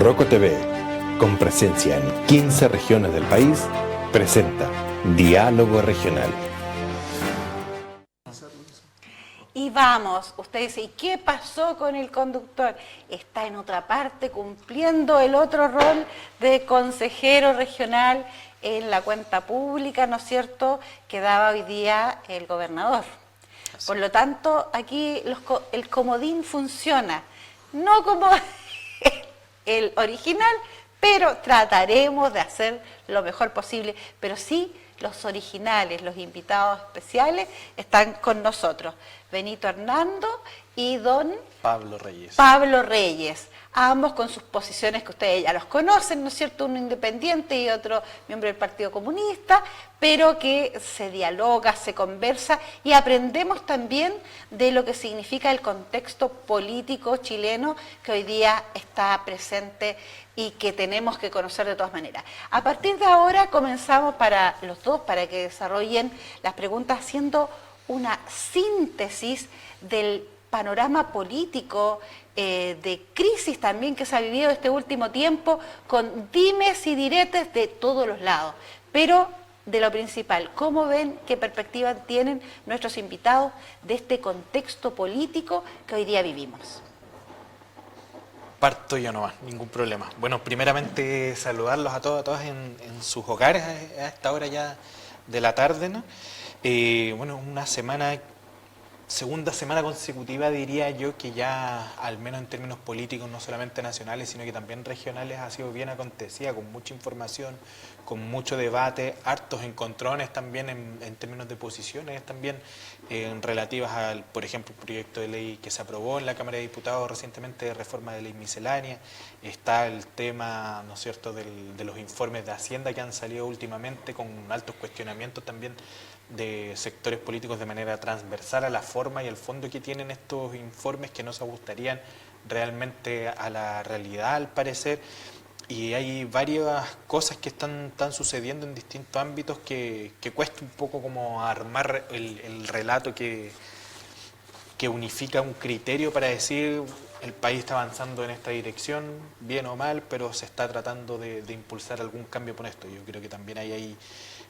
Roco TV, con presencia en 15 regiones del país, presenta Diálogo Regional. Y vamos, usted dice, ¿y qué pasó con el conductor? Está en otra parte cumpliendo el otro rol de consejero regional en la cuenta pública, ¿no es cierto?, que daba hoy día el gobernador. Por lo tanto, aquí el comodín funciona, no como el original, pero trataremos de hacer lo mejor posible. Pero sí, los originales, los invitados especiales están con nosotros. Benito Hernando y don Pablo Reyes. Pablo Reyes, ambos con sus posiciones que ustedes ya los conocen, ¿no es cierto? Uno independiente y otro miembro del Partido Comunista, pero que se dialoga, se conversa y aprendemos también de lo que significa el contexto político chileno que hoy día está presente y que tenemos que conocer de todas maneras. A partir de ahora comenzamos para los dos, para que desarrollen las preguntas haciendo una síntesis del panorama político, de crisis también que se ha vivido este último tiempo, con dimes y diretes de todos los lados. Pero de lo principal, ¿cómo ven, qué perspectiva tienen nuestros invitados de este contexto político que hoy día vivimos? Parto yo nomás, ningún problema. Bueno, primeramente saludarlos a todos, a todas en sus hogares a esta hora ya de la tarde, ¿no? Bueno, segunda semana consecutiva diría yo que ya, al menos en términos políticos, no solamente nacionales, sino que también regionales, ha sido bien acontecida, con mucha información, con mucho debate, hartos encontrones también en términos de posiciones también, relativas al, por ejemplo, el proyecto de ley que se aprobó en la Cámara de Diputados recientemente de reforma de ley miscelánea. Está el tema, ¿no es cierto?, de los informes de Hacienda que han salido últimamente con altos cuestionamientos también de sectores políticos de manera transversal a la forma y el fondo que tienen estos informes, que no se ajustarían realmente a la realidad al parecer. Y hay varias cosas que están sucediendo en distintos ámbitos que cuesta un poco como armar el relato que unifica un criterio para decir el país está avanzando en esta dirección, bien o mal, pero se está tratando de impulsar algún cambio con esto. Yo creo que también hay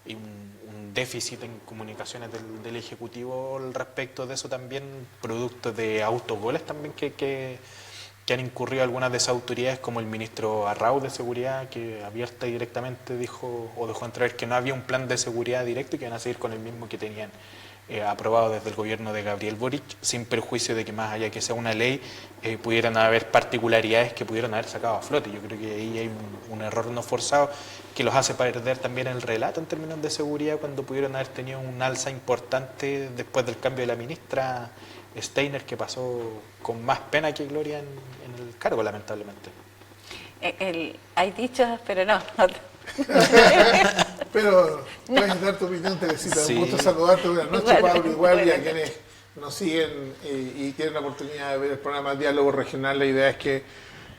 un déficit en comunicaciones del Ejecutivo al respecto de eso también, producto de autogoles también que han incurrido algunas de esas autoridades, como el ministro Arrau de Seguridad, que abierta y directamente dijo o dejó entrever que no había un plan de seguridad directo y que iban a seguir con el mismo que tenían aprobado desde el gobierno de Gabriel Boric, sin perjuicio de que más allá que sea una ley, pudieran haber particularidades que pudieran haber sacado a flote. Yo creo que ahí hay un error no forzado que los hace perder también el relato en términos de seguridad, cuando pudieron haber tenido un alza importante después del cambio de la ministra Steiner, que pasó con más pena que gloria en el cargo, lamentablemente. Hay dichos, pero no. Pero puedes dar tu opinión, Teresita. Sí. Un gusto saludarte. Buenas noches, Igual, Pablo, igual, y a buenas quienes nos siguen y tienen la oportunidad de ver el programa Diálogo Regional. La idea es que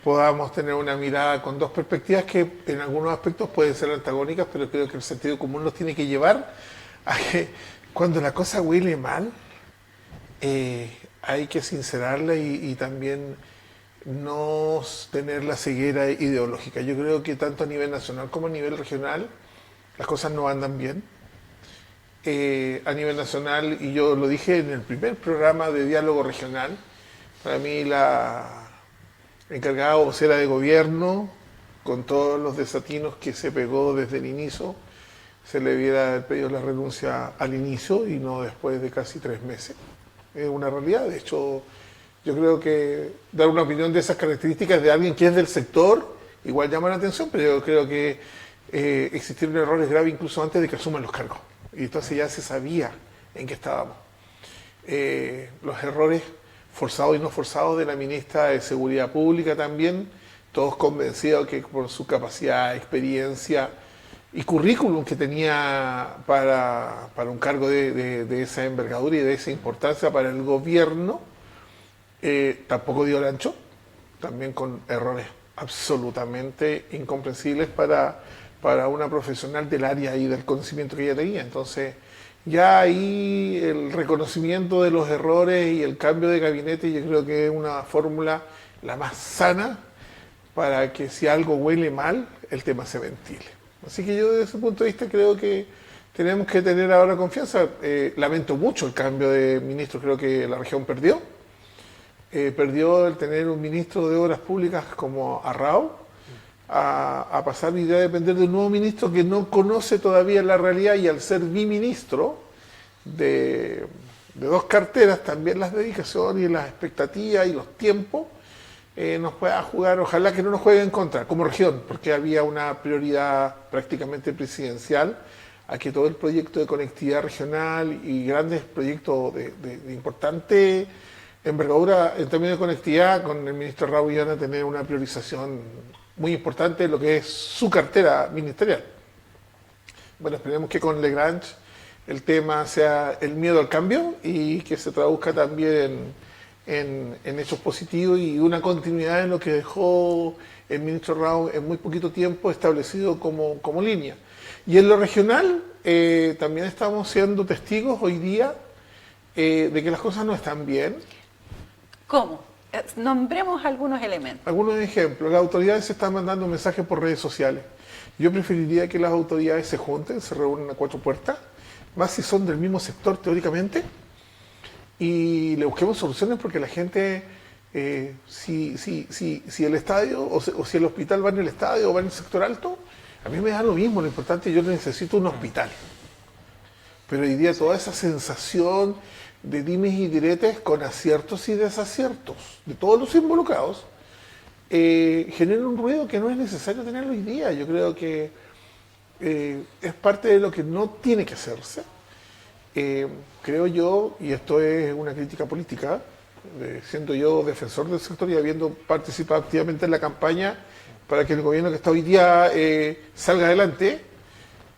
podamos tener una mirada con dos perspectivas que en algunos aspectos pueden ser antagónicas, pero creo que el sentido común nos tiene que llevar a que cuando la cosa huele mal, hay que sincerarla y también no tener la ceguera ideológica. Yo creo que tanto a nivel nacional como a nivel regional las cosas no andan bien. A nivel nacional, y yo lo dije en el primer programa de Diálogo Regional, para mí la encargada vocera de gobierno, con todos los desatinos que se pegó desde el inicio, se le hubiera pedido la renuncia al inicio y no después de casi 3 meses. Es una realidad. De hecho, yo creo que dar una opinión de esas características de alguien que es del sector igual llama la atención, pero yo creo que existieron errores graves incluso antes de que asuman los cargos. Y entonces ya se sabía en qué estábamos. Los errores forzados y no forzados de la ministra de Seguridad Pública también, todos convencidos que por su capacidad, experiencia y currículum que tenía para un cargo de esa envergadura y de esa importancia para el gobierno, tampoco dio el ancho, también con errores absolutamente incomprensibles para una profesional del área y del conocimiento que ella tenía. Entonces, ya ahí el reconocimiento de los errores y el cambio de gabinete, yo creo que es una fórmula la más sana para que si algo huele mal, el tema se ventile. Así que yo desde ese punto de vista creo que tenemos que tener ahora confianza. Lamento mucho el cambio de ministro, creo que la región perdió. Perdió el tener un ministro de Obras Públicas como Arrao, a pasar y a depender de un nuevo ministro que no conoce todavía la realidad, y al ser biministro de dos carteras, también las dedicaciones y las expectativas y los tiempos, nos pueda jugar, ojalá que no nos juegue en contra, como región, porque había una prioridad prácticamente presidencial a que todo el proyecto de conectividad regional y grandes proyectos de importante envergadura en términos de conectividad, con el ministro Raúl iban a tener una priorización muy importante en lo que es su cartera ministerial. Bueno, esperemos que con Lagrange el tema sea el miedo al cambio y que se traduzca también en hechos positivos y una continuidad en lo que dejó el ministro Raúl en muy poquito tiempo establecido como línea. Y en lo regional también estamos siendo testigos hoy día de que las cosas no están bien. ¿Cómo? Nombremos algunos elementos. Algunos ejemplos. Las autoridades se están mandando mensajes por redes sociales. Yo preferiría que las autoridades se junten, se reúnan a cuatro puertas, más si son del mismo sector teóricamente, y le busquemos soluciones, porque la gente, si el estadio o si el hospital va en el estadio o va en el sector alto, a mí me da lo mismo. Lo importante es que yo necesito un hospital. Pero hoy día toda esa sensación de dimes y diretes con aciertos y desaciertos de todos los involucrados genera un ruido que no es necesario tenerlo hoy día. Yo creo que es parte de lo que no tiene que hacerse. Creo yo, y esto es una crítica política, siendo yo defensor del sector y habiendo participado activamente en la campaña para que el gobierno que está hoy día salga adelante,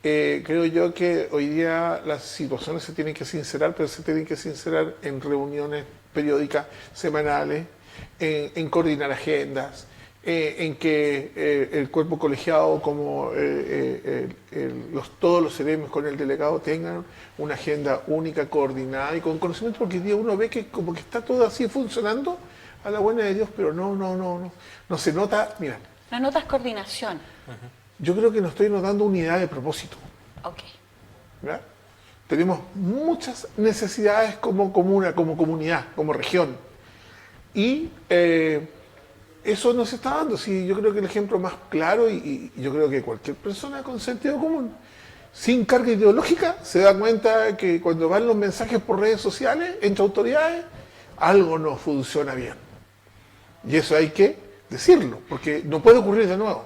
creo yo que hoy día las situaciones se tienen que sincerar, pero se tienen que sincerar en reuniones periódicas, semanales, en coordinar agendas, en que el cuerpo colegiado, como todos los gremios con el delegado, tengan una agenda única, coordinada y con conocimiento, porque hoy día uno ve que como que está todo así funcionando a la buena de Dios, pero no se nota. Mira, ¿No notas coordinación? yo creo que no estoy notando unidad de propósito. Ok. ¿Verdad? Tenemos muchas necesidades como comuna, como comunidad, como región. Y eso no se está dando. Sí, yo creo que el ejemplo más claro, y yo creo que cualquier persona con sentido común, sin carga ideológica, se da cuenta que cuando van los mensajes por redes sociales entre autoridades, algo no funciona bien. Y eso hay que decirlo, porque no puede ocurrir de nuevo.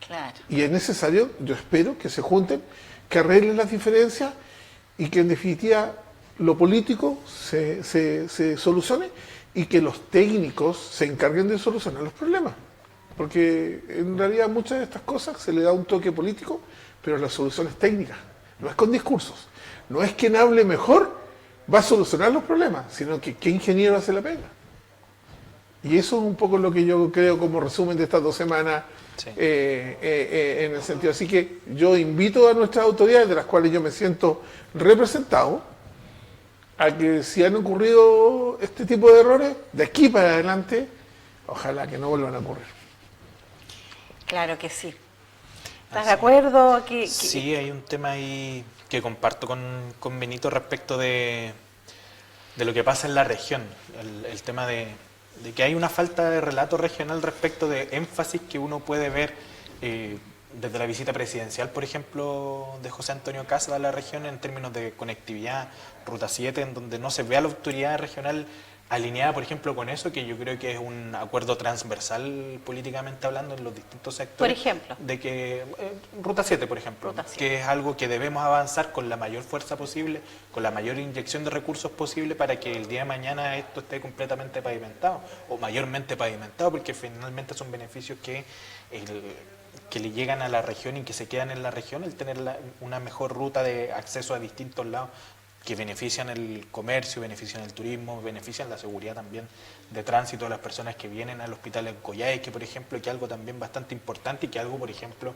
Claro. Y es necesario, yo espero, que se junten, que arreglen las diferencias y que en definitiva lo político se solucione y que los técnicos se encarguen de solucionar los problemas. Porque en realidad muchas de estas cosas se le da un toque político, pero la solución es técnica, no es con discursos. No es quien hable mejor va a solucionar los problemas, sino que qué ingeniero hace la pega. Y eso es un poco lo que yo creo como resumen de estas 2 semanas. Sí. En el sentido, así que yo invito a nuestras autoridades, de las cuales yo me siento representado, a que si han ocurrido este tipo de errores, de aquí para adelante, ojalá que no vuelvan a ocurrir. Claro que sí. ¿Estás de acuerdo? Sí, hay un tema ahí que comparto con Benito respecto de lo que pasa en la región, el tema de que hay una falta de relato regional respecto de énfasis que uno puede ver desde la visita presidencial, por ejemplo, de José Antonio Kast a la región en términos de conectividad, Ruta 7, en donde no se ve a la autoridad regional alineada, por ejemplo, con eso, que yo creo que es un acuerdo transversal políticamente hablando en los distintos sectores. Por ejemplo. De que Ruta 7, por ejemplo, Ruta 7. Que es algo que debemos avanzar con la mayor fuerza posible, con la mayor inyección de recursos posible para que el día de mañana esto esté completamente pavimentado, o mayormente pavimentado, porque finalmente son beneficios que le llegan a la región y que se quedan en la región, el tener una mejor ruta de acceso a distintos lados, que benefician el comercio, benefician el turismo, benefician la seguridad también de tránsito de las personas que vienen al hospital en Coyhaique, por ejemplo, que es algo también bastante importante y que algo, por ejemplo,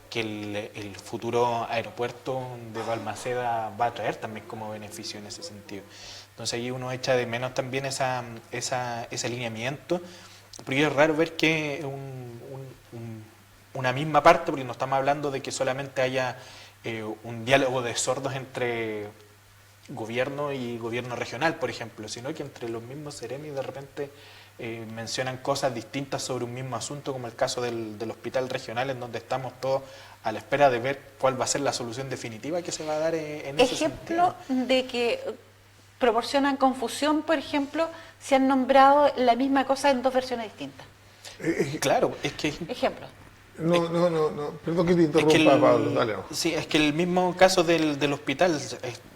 que el futuro aeropuerto de Balmaceda va a traer también como beneficio en ese sentido. Entonces ahí uno echa de menos también ese alineamiento, porque es raro ver que una misma parte, porque no estamos hablando de que solamente haya un diálogo de sordos entre gobierno y gobierno regional, por ejemplo, sino que entre los mismos seremi de repente mencionan cosas distintas sobre un mismo asunto, como el caso del hospital regional, en donde estamos todos a la espera de ver cuál va a ser la solución definitiva que se va a dar en ese Ejemplo sentido. de que proporcionan confusión, por ejemplo, si han nombrado la misma cosa en dos versiones distintas. Claro, es que... Ejemplo. No, perdón que te Es que interrumpa, Pablo, dale. No. sí, es que el mismo caso del hospital,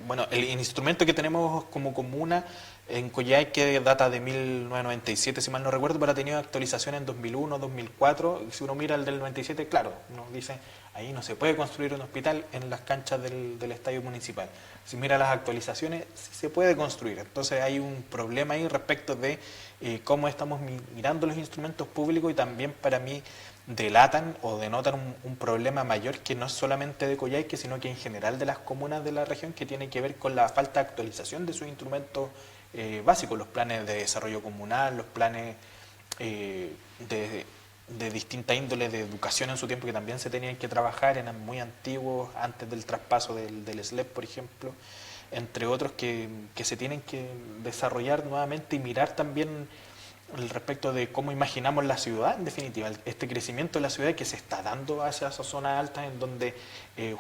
bueno, el instrumento que tenemos como comuna en Coyhaique data de 1997, si mal no recuerdo, pero ha tenido actualización en 2001, 2004. Si uno mira el del 97, claro, nos dice, ahí no se puede construir un hospital en las canchas del estadio municipal. Si mira las actualizaciones, sí se puede construir. Entonces hay un problema ahí respecto de cómo estamos mirando los instrumentos públicos, y también para mí delatan o denotan un problema mayor que no es solamente de Coyhaique, sino que en general de las comunas de la región, que tiene que ver con la falta de actualización de sus instrumentos básicos, los planes de desarrollo comunal, los planes de distinta índole de educación en su tiempo, que también se tenían que trabajar, eran muy antiguos, antes del traspaso del SLEP, por ejemplo, entre otros que se tienen que desarrollar nuevamente y mirar también el respecto de cómo imaginamos la ciudad, en definitiva, este crecimiento de la ciudad que se está dando hacia esas zonas altas, en donde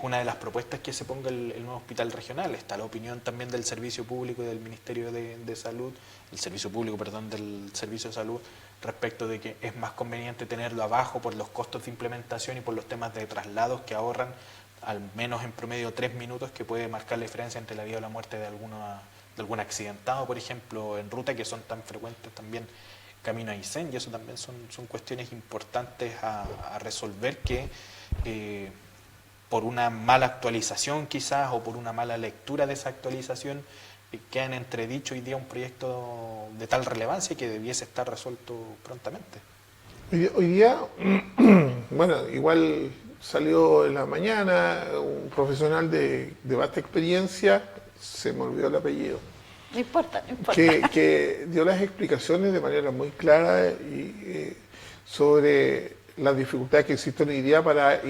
una de las propuestas es que se ponga el nuevo hospital regional. Está la opinión también del Servicio Público y del Ministerio de Salud, el Servicio Público, perdón, del Servicio de Salud, respecto de que es más conveniente tenerlo abajo por los costos de implementación y por los temas de traslados que ahorran al menos en promedio 3 minutos, que puede marcar la diferencia entre la vida o la muerte de algún accidentado, por ejemplo, en ruta, que son tan frecuentes también camino a Aysén, y eso también son cuestiones importantes a resolver, que por una mala actualización quizás, o por una mala lectura de esa actualización, queda en entredicho hoy día un proyecto de tal relevancia que debiese estar resuelto prontamente. Hoy día, bueno, igual salió en la mañana un profesional de vasta experiencia, se me olvidó el apellido, No importa, no importa. que dio las explicaciones de manera muy clara sobre las dificultades que existen hoy día para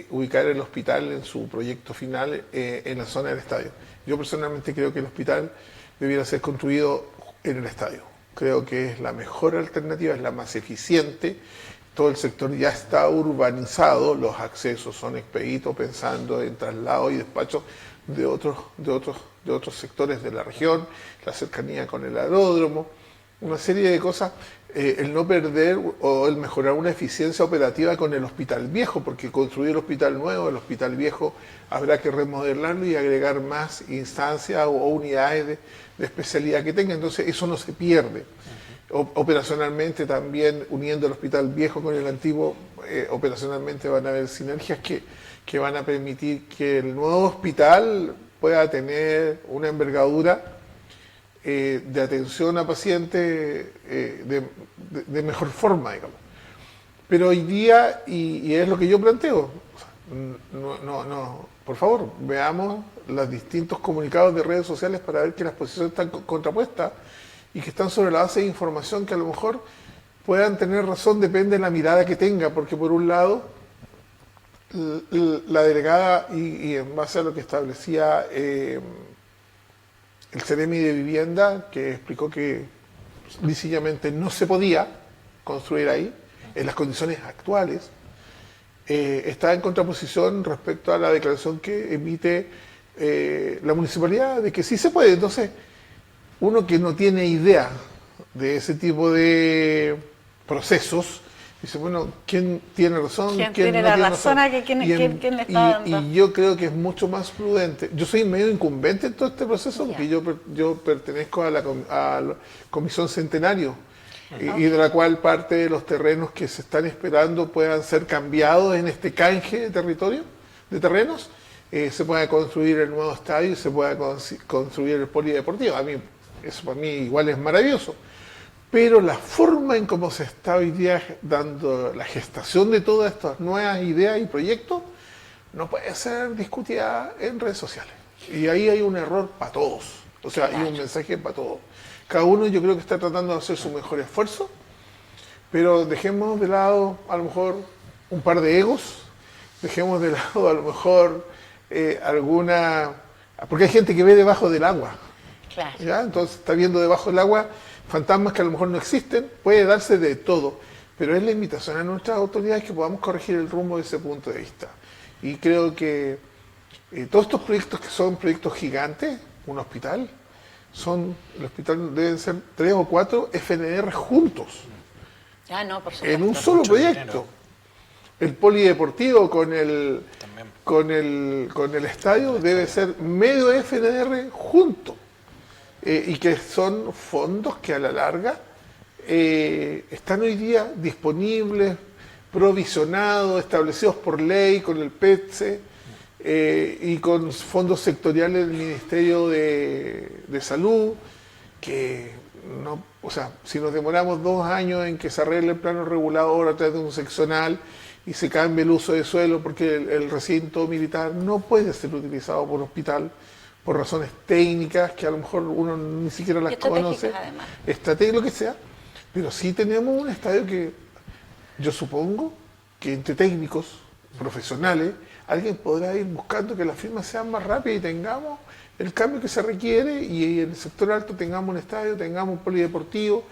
ubicar el hospital en su proyecto final en la zona del estadio. Yo personalmente creo que el hospital debiera ser construido en el estadio. Creo que es la mejor alternativa, es la más eficiente. Todo el sector ya está urbanizado, los accesos son expeditos, pensando en traslado y despacho de otros sectores de la región, la cercanía con el aeródromo, una serie de cosas, el no perder o el mejorar una eficiencia operativa con el hospital viejo, porque construir el hospital nuevo, el hospital viejo, habrá que remodelarlo y agregar más instancias o unidades de especialidad que tenga, entonces eso no se pierde. Operacionalmente también, uniendo el hospital viejo con el antiguo, operacionalmente van a haber sinergias que van a permitir que el nuevo hospital pueda tener una envergadura de atención a pacientes de mejor forma, digamos. Pero hoy día, y es lo que yo planteo, por favor, veamos los distintos comunicados de redes sociales para ver que las posiciones están contrapuestas y que están sobre la base de información que a lo mejor puedan tener razón, depende de la mirada que tenga, porque por un lado, la delegada, y en base a lo que establecía el Ceremi de Vivienda, que explicó que sencillamente no se podía construir ahí, en las condiciones actuales, está en contraposición respecto a la declaración que emite la municipalidad de que sí se puede. Entonces, uno que no tiene idea de ese tipo de procesos, dice, bueno, ¿quién tiene razón? ¿Quién tiene la razón? ¿Quién le está dando? Y yo creo que es mucho más prudente. Yo soy medio incumbente en todo este proceso, porque yo pertenezco a la Comisión Centenario, y de la cual parte de los terrenos que se están esperando puedan ser cambiados en este canje de territorio, de terrenos, se pueda construir el nuevo estadio y se pueda construir el polideportivo. A mí, eso para mí igual es maravilloso. Pero la forma en cómo se está hoy día dando la gestación de todas estas nuevas ideas y proyectos no puede ser discutida en redes sociales. Y ahí hay un error para todos. O sea, hay un mensaje para todos. Cada uno yo creo que está tratando de hacer su mejor esfuerzo, pero dejemos de lado a lo mejor un par de egos, dejemos de lado a lo mejor alguna... Porque hay gente que ve debajo del agua, Claro. ¿ya? Entonces está viendo debajo del agua fantasmas que a lo mejor no existen, puede darse de todo, pero es la invitación a nuestras autoridades que podamos corregir el rumbo de ese punto de vista. Y creo que todos estos proyectos que son proyectos gigantes, un hospital, el hospital deben ser 3 o 4 FNR juntos, Ah, no, por supuesto. en un solo mucho proyecto. dinero. El polideportivo con el También. con el estadio debe ser medio FNR junto. Y que son fondos que a la larga están hoy día disponibles, provisionados, establecidos por ley con el PETSE y con fondos sectoriales del Ministerio de Salud, que no, o sea, si nos demoramos 2 años en que se arregle el plano regulador a través de un seccional y se cambie el uso de suelo porque el recinto militar no puede ser utilizado por hospital por razones técnicas que a lo mejor uno ni siquiera las conoce, además. estrategia, lo que sea, pero sí tenemos un estadio que yo supongo que entre técnicos profesionales alguien podrá ir buscando que las firmas sean más rápidas y tengamos el cambio que se requiere y en el sector alto tengamos un estadio, tengamos un polideportivo.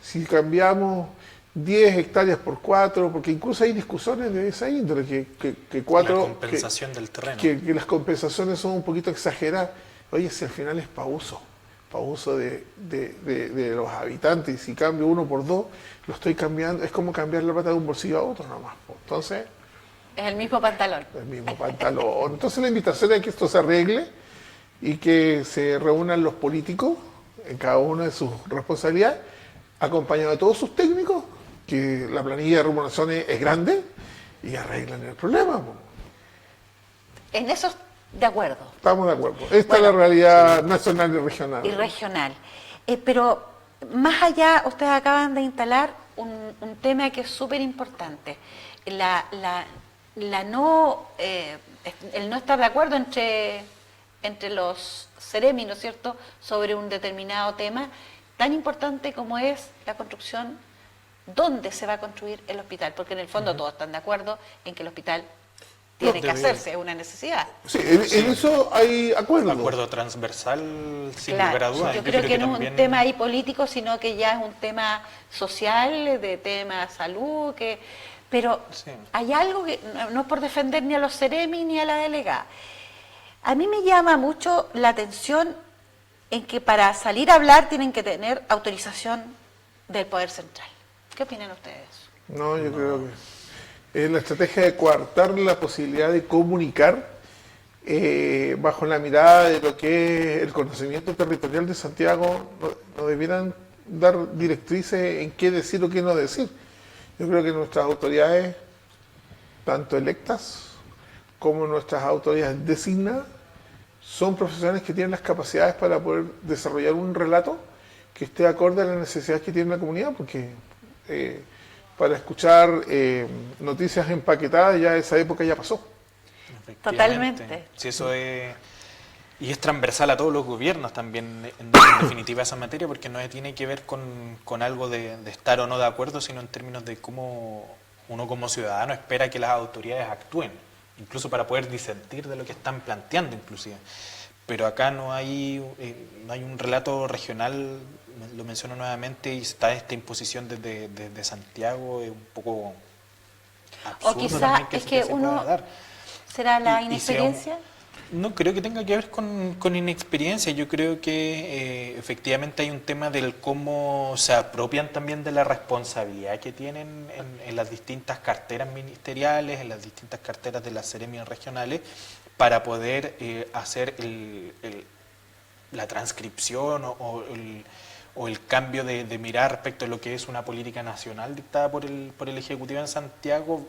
Si cambiamos 10 hectáreas por 4, porque incluso hay discusiones de esa índole, que 4... La compensación del terreno. Que las compensaciones son un poquito exageradas. Oye, si al final es para uso de los habitantes, y si cambio 1 por 2, lo estoy cambiando, es como cambiar la plata de un bolsillo a otro nomás. Entonces, Es el mismo pantalón. el mismo pantalón. Entonces la invitación es que esto se arregle y que se reúnan los políticos en cada una de sus responsabilidades, acompañados de todos sus técnicos, que la planilla de remuneraciones es grande, y arreglan el problema. En eso de acuerdo. Estamos de acuerdo. Esta es la realidad nacional y regional. Y regional. Pero más allá, ustedes acaban de instalar un tema que es súper importante. El no estar de acuerdo entre los Ceremi, ¿no es cierto?, sobre un determinado tema tan importante como es la construcción, dónde se va a construir el hospital, porque en el fondo todos están de acuerdo en que el hospital tiene que hacerse, es una necesidad. Sí, en eso hay acuerdo. Acuerdo transversal, sin Claro, lugar a dudas. yo creo que no es también- un tema ahí político, sino que ya es un tema social, de tema salud, pero Sí. hay algo que no es por defender ni a los Ceremi ni a la delegada. A mí me llama mucho la atención en que para salir a hablar tienen que tener autorización del Poder Central. ¿Qué opinan ustedes? No, yo creo que es la estrategia de coartar la posibilidad de comunicar bajo la mirada de lo que es el conocimiento territorial de Santiago. No debieran dar directrices en qué decir o qué no decir. Yo creo que nuestras autoridades, tanto electas como nuestras autoridades designadas, son profesionales que tienen las capacidades para poder desarrollar un relato que esté acorde a las necesidades que tiene la comunidad, porque para escuchar noticias empaquetadas ya esa época ya pasó. Efectivamente. Totalmente. Sí, eso es... Y es transversal a todos los gobiernos también, en definitiva, esa materia, porque no tiene que ver con algo de estar o no de acuerdo, sino en términos de cómo uno como ciudadano espera que las autoridades actúen, incluso para poder disentir de lo que están planteando, inclusive. Pero acá no hay un relato regional, lo menciono nuevamente, y está esta imposición desde Santiago, es un poco absurdo O quizá también es que se pueda uno... dar. ¿Será la Y sea un- inexperiencia? No creo que tenga que ver con inexperiencia. Yo creo que efectivamente hay un tema del cómo se apropian también de la responsabilidad que tienen en las distintas carteras ministeriales, en las distintas carteras de las seremias regionales, para poder hacer la transcripción o el cambio de mirar respecto a lo que es una política nacional dictada por el Ejecutivo en Santiago,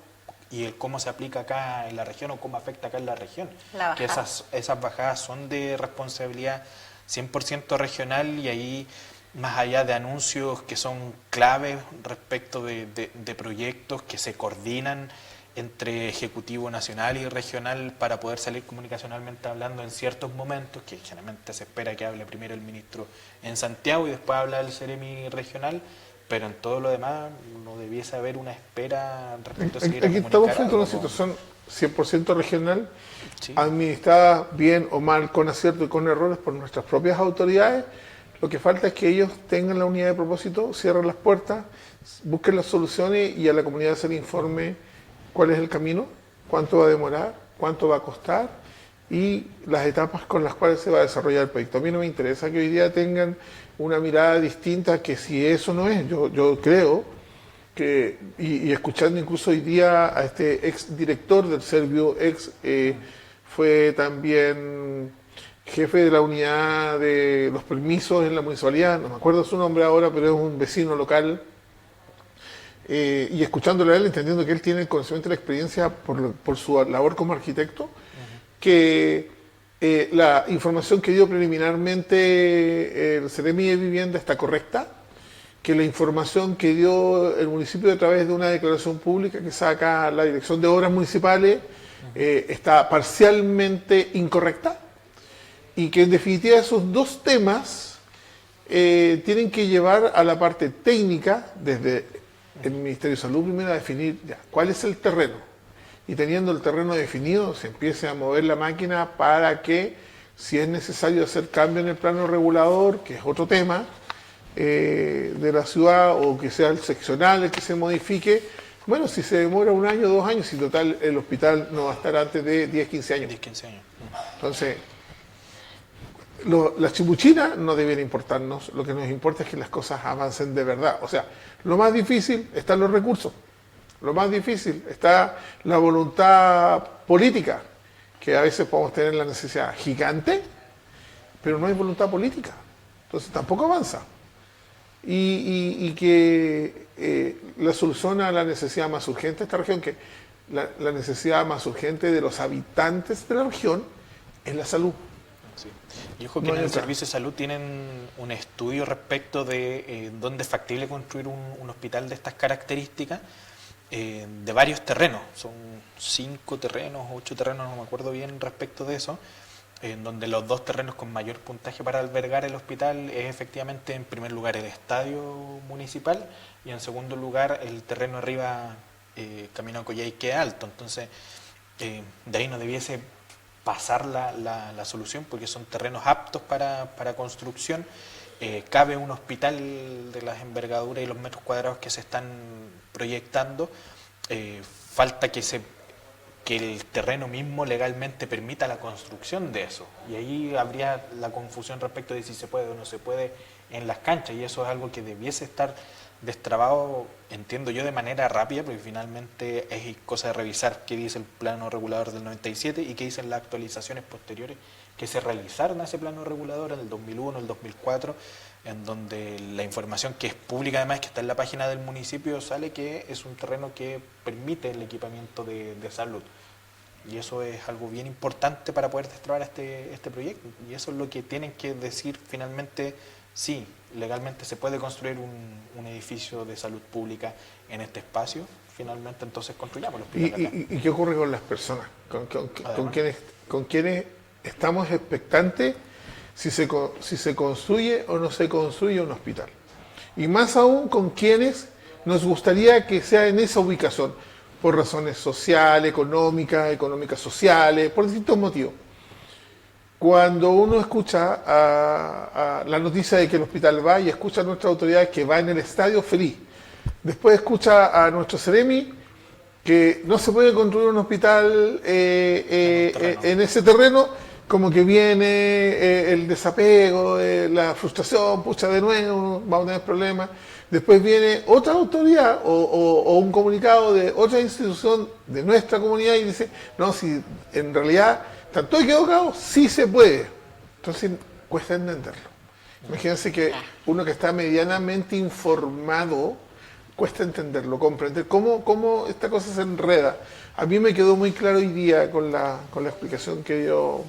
y el cómo se aplica acá en la región o cómo afecta acá en la región. La Que bajada. esas bajadas son de responsabilidad 100% regional, y ahí, más allá de anuncios que son claves respecto de proyectos que se coordinan entre Ejecutivo Nacional y Regional para poder salir comunicacionalmente hablando en ciertos momentos, que generalmente se espera que hable primero el ministro en Santiago y después habla el Ceremi regional, pero en todo lo demás no debiese haber una espera respecto a seguir Aquí a estamos comunicar frente a una algo. situación 100% regional, Sí. administrada bien o mal, con acierto y con errores por nuestras propias autoridades. Lo que falta es que ellos tengan la unidad de propósito, cierren las puertas, busquen las soluciones y a la comunidad se le informe cuál es el camino, cuánto va a demorar, cuánto va a costar y las etapas con las cuales se va a desarrollar el proyecto. A mí no me interesa que hoy día tengan una mirada distinta, que si eso no es, yo creo que, y escuchando incluso hoy día a este ex director del Servio, fue también jefe de la unidad de los permisos en la municipalidad, no me acuerdo su nombre ahora, pero es un vecino local, y escuchándole a él, entendiendo que él tiene el conocimiento y la experiencia por su labor como arquitecto, que la información que dio preliminarmente el Ceremi de Vivienda está correcta, que la información que dio el municipio a través de una declaración pública que saca la Dirección de Obras Municipales está parcialmente incorrecta y que en definitiva esos dos temas tienen que llevar a la parte técnica desde el Ministerio de Salud primero a definir ya, cuál es el terreno. Y teniendo el terreno definido, se empiece a mover la máquina para que, si es necesario hacer cambio en el plano regulador, que es otro tema, de la ciudad, o que sea el seccional el que se modifique, bueno, si se demora 1 año, 2 años, y total el hospital no va a estar antes de 10, 15 años. 10, 15 años. Entonces, las chimuchinas no deben importarnos, lo que nos importa es que las cosas avancen de verdad. O sea, lo más difícil están los recursos. Lo más difícil está la voluntad política, que a veces podemos tener la necesidad gigante, pero no hay voluntad política. Entonces tampoco avanza. Y que la solución a la necesidad más urgente de esta región, que la necesidad más urgente de los habitantes de la región, es la salud. Sí. Y ojo que No en hay el otra. Servicio de Salud tienen un estudio respecto de dónde es factible construir un hospital de estas características, de varios terrenos. Son 5 terrenos, 8 terrenos, no me acuerdo bien respecto de eso, en donde los 2 terrenos con mayor puntaje para albergar el hospital es efectivamente, en primer lugar, el estadio municipal y en segundo lugar el terreno arriba, camino a Coyhaique Alto. Entonces, de ahí no debiese pasar la solución, porque son terrenos aptos para construcción. Cabe un hospital de las envergaduras y los metros cuadrados que se están proyectando. Falta que el terreno mismo legalmente permita la construcción de eso, y ahí habría la confusión respecto de si se puede o no se puede en las canchas, y eso es algo que debiese estar destrabado, entiendo yo, de manera rápida, porque finalmente es cosa de revisar qué dice el plano regulador del 97 y qué dicen las actualizaciones posteriores que se realizaron a ese plano regulador en el 2001, el 2004, en donde la información que es pública, además, que está en la página del municipio, sale que es un terreno que permite el equipamiento de salud. Y eso es algo bien importante para poder destrabar este proyecto. Y eso es lo que tienen que decir finalmente: sí, legalmente se puede construir un edificio de salud pública en este espacio. Finalmente, entonces construyamos el hospital acá. ¿Y qué ocurre con las personas? ¿Con quienes estamos expectantes si se construye o no se construye un hospital? Y más aún con quienes nos gustaría que sea en esa ubicación, por razones sociales, económicas sociales, por distintos motivos. Cuando uno escucha a la noticia de que el hospital va, y escucha a nuestras autoridades que va en el estadio, feliz. Después escucha a nuestro Ceremi que no se puede construir un hospital en ese terreno, como que viene el desapego, la frustración, pucha, de nuevo, vamos a tener problemas. Después viene otra autoridad o un comunicado de otra institución de nuestra comunidad y dice: no, si en realidad están todos equivocados, sí se puede. Entonces cuesta entenderlo. Imagínense que uno que está medianamente informado, cuesta entenderlo, comprender cómo esta cosa se enreda. A mí me quedó muy claro hoy día con la explicación que dio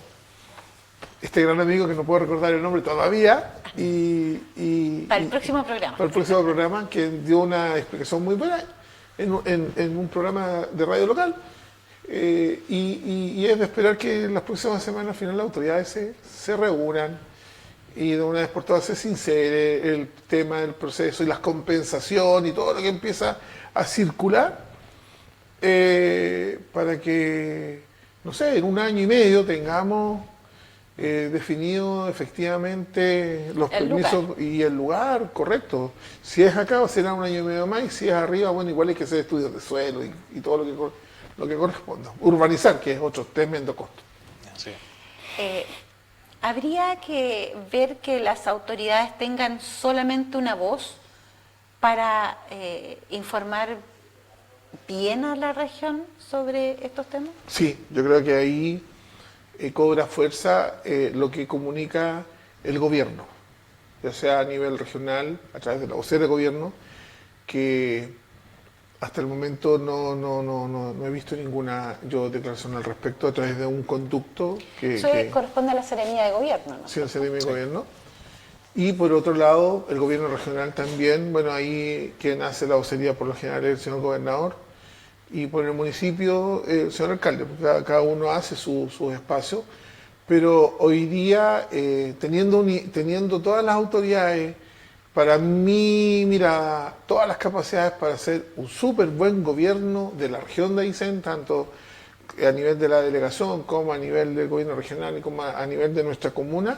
este gran amigo, que no puedo recordar el nombre todavía, Para el próximo programa. para el próximo programa, que dio una explicación muy buena en un programa de radio local. Y es de esperar que en las próximas semanas al final las autoridades se reúnan y de una vez por todas se sincere el tema del proceso y las compensaciones y todo lo que empieza a circular para que, no sé, en 1 año y medio tengamos definido efectivamente los El permisos lugar. y el lugar correcto. Si es acá será 1 año y medio más, y si es arriba, bueno, igual hay que hacer estudios de suelo y todo lo que corresponda. Urbanizar, que es otro tremendo costo. Sí. Habría que ver que las autoridades tengan solamente una voz para informar bien a la región sobre estos temas. Sí, yo creo que ahí cobra fuerza lo que comunica el gobierno, ya sea a nivel regional, a través de la vocera de gobierno, que hasta el momento no he visto ninguna declaración al respecto a través de un conducto Eso corresponde a la Serenía de Gobierno, ¿no? sí, el CDM gobierno. Y por otro lado, el gobierno regional también, bueno, ahí quien hace la vocería por lo general es el señor gobernador, y por el municipio el señor alcalde, porque cada uno hace sus espacios, pero hoy día, teniendo todas las autoridades, para mí, mira, todas las capacidades para hacer un súper buen gobierno de la región de Aysén, tanto a nivel de la delegación como a nivel del gobierno regional y como a nivel de nuestra comuna,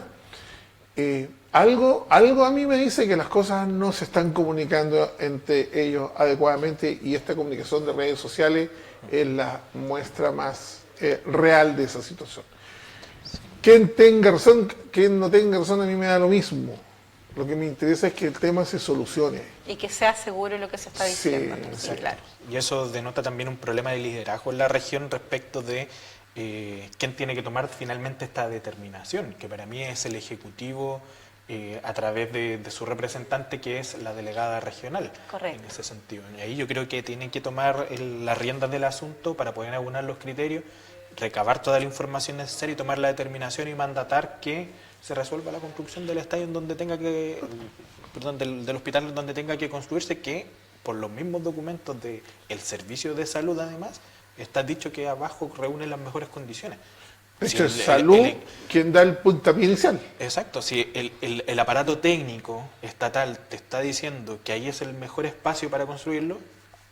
algo a mí me dice que las cosas no se están comunicando entre ellos adecuadamente, y esta comunicación de redes sociales es la muestra más real de esa situación. Quien tenga razón, quien no tenga razón, a mí me da lo mismo. Lo que me interesa es que el tema se solucione. Y que sea seguro lo que se está diciendo. Sí, ¿no? sí. Claro. Y eso denota también un problema de liderazgo en la región respecto de quién tiene que tomar finalmente esta determinación, que para mí es el Ejecutivo a través de su representante, que es la delegada regional. Correcto. En ese sentido. Y ahí yo creo que tienen que tomar las riendas del asunto para poder aunar los criterios, recabar toda la información necesaria y tomar la determinación y mandatar que se resuelva la construcción del estadio en donde tenga que, perdón, del hospital en donde tenga que construirse, que por los mismos documentos del servicio de salud además está dicho que abajo reúne las mejores condiciones. De Si hecho, es salud quien da el puntapié inicial. Exacto, si el aparato técnico estatal te está diciendo que ahí es el mejor espacio para construirlo,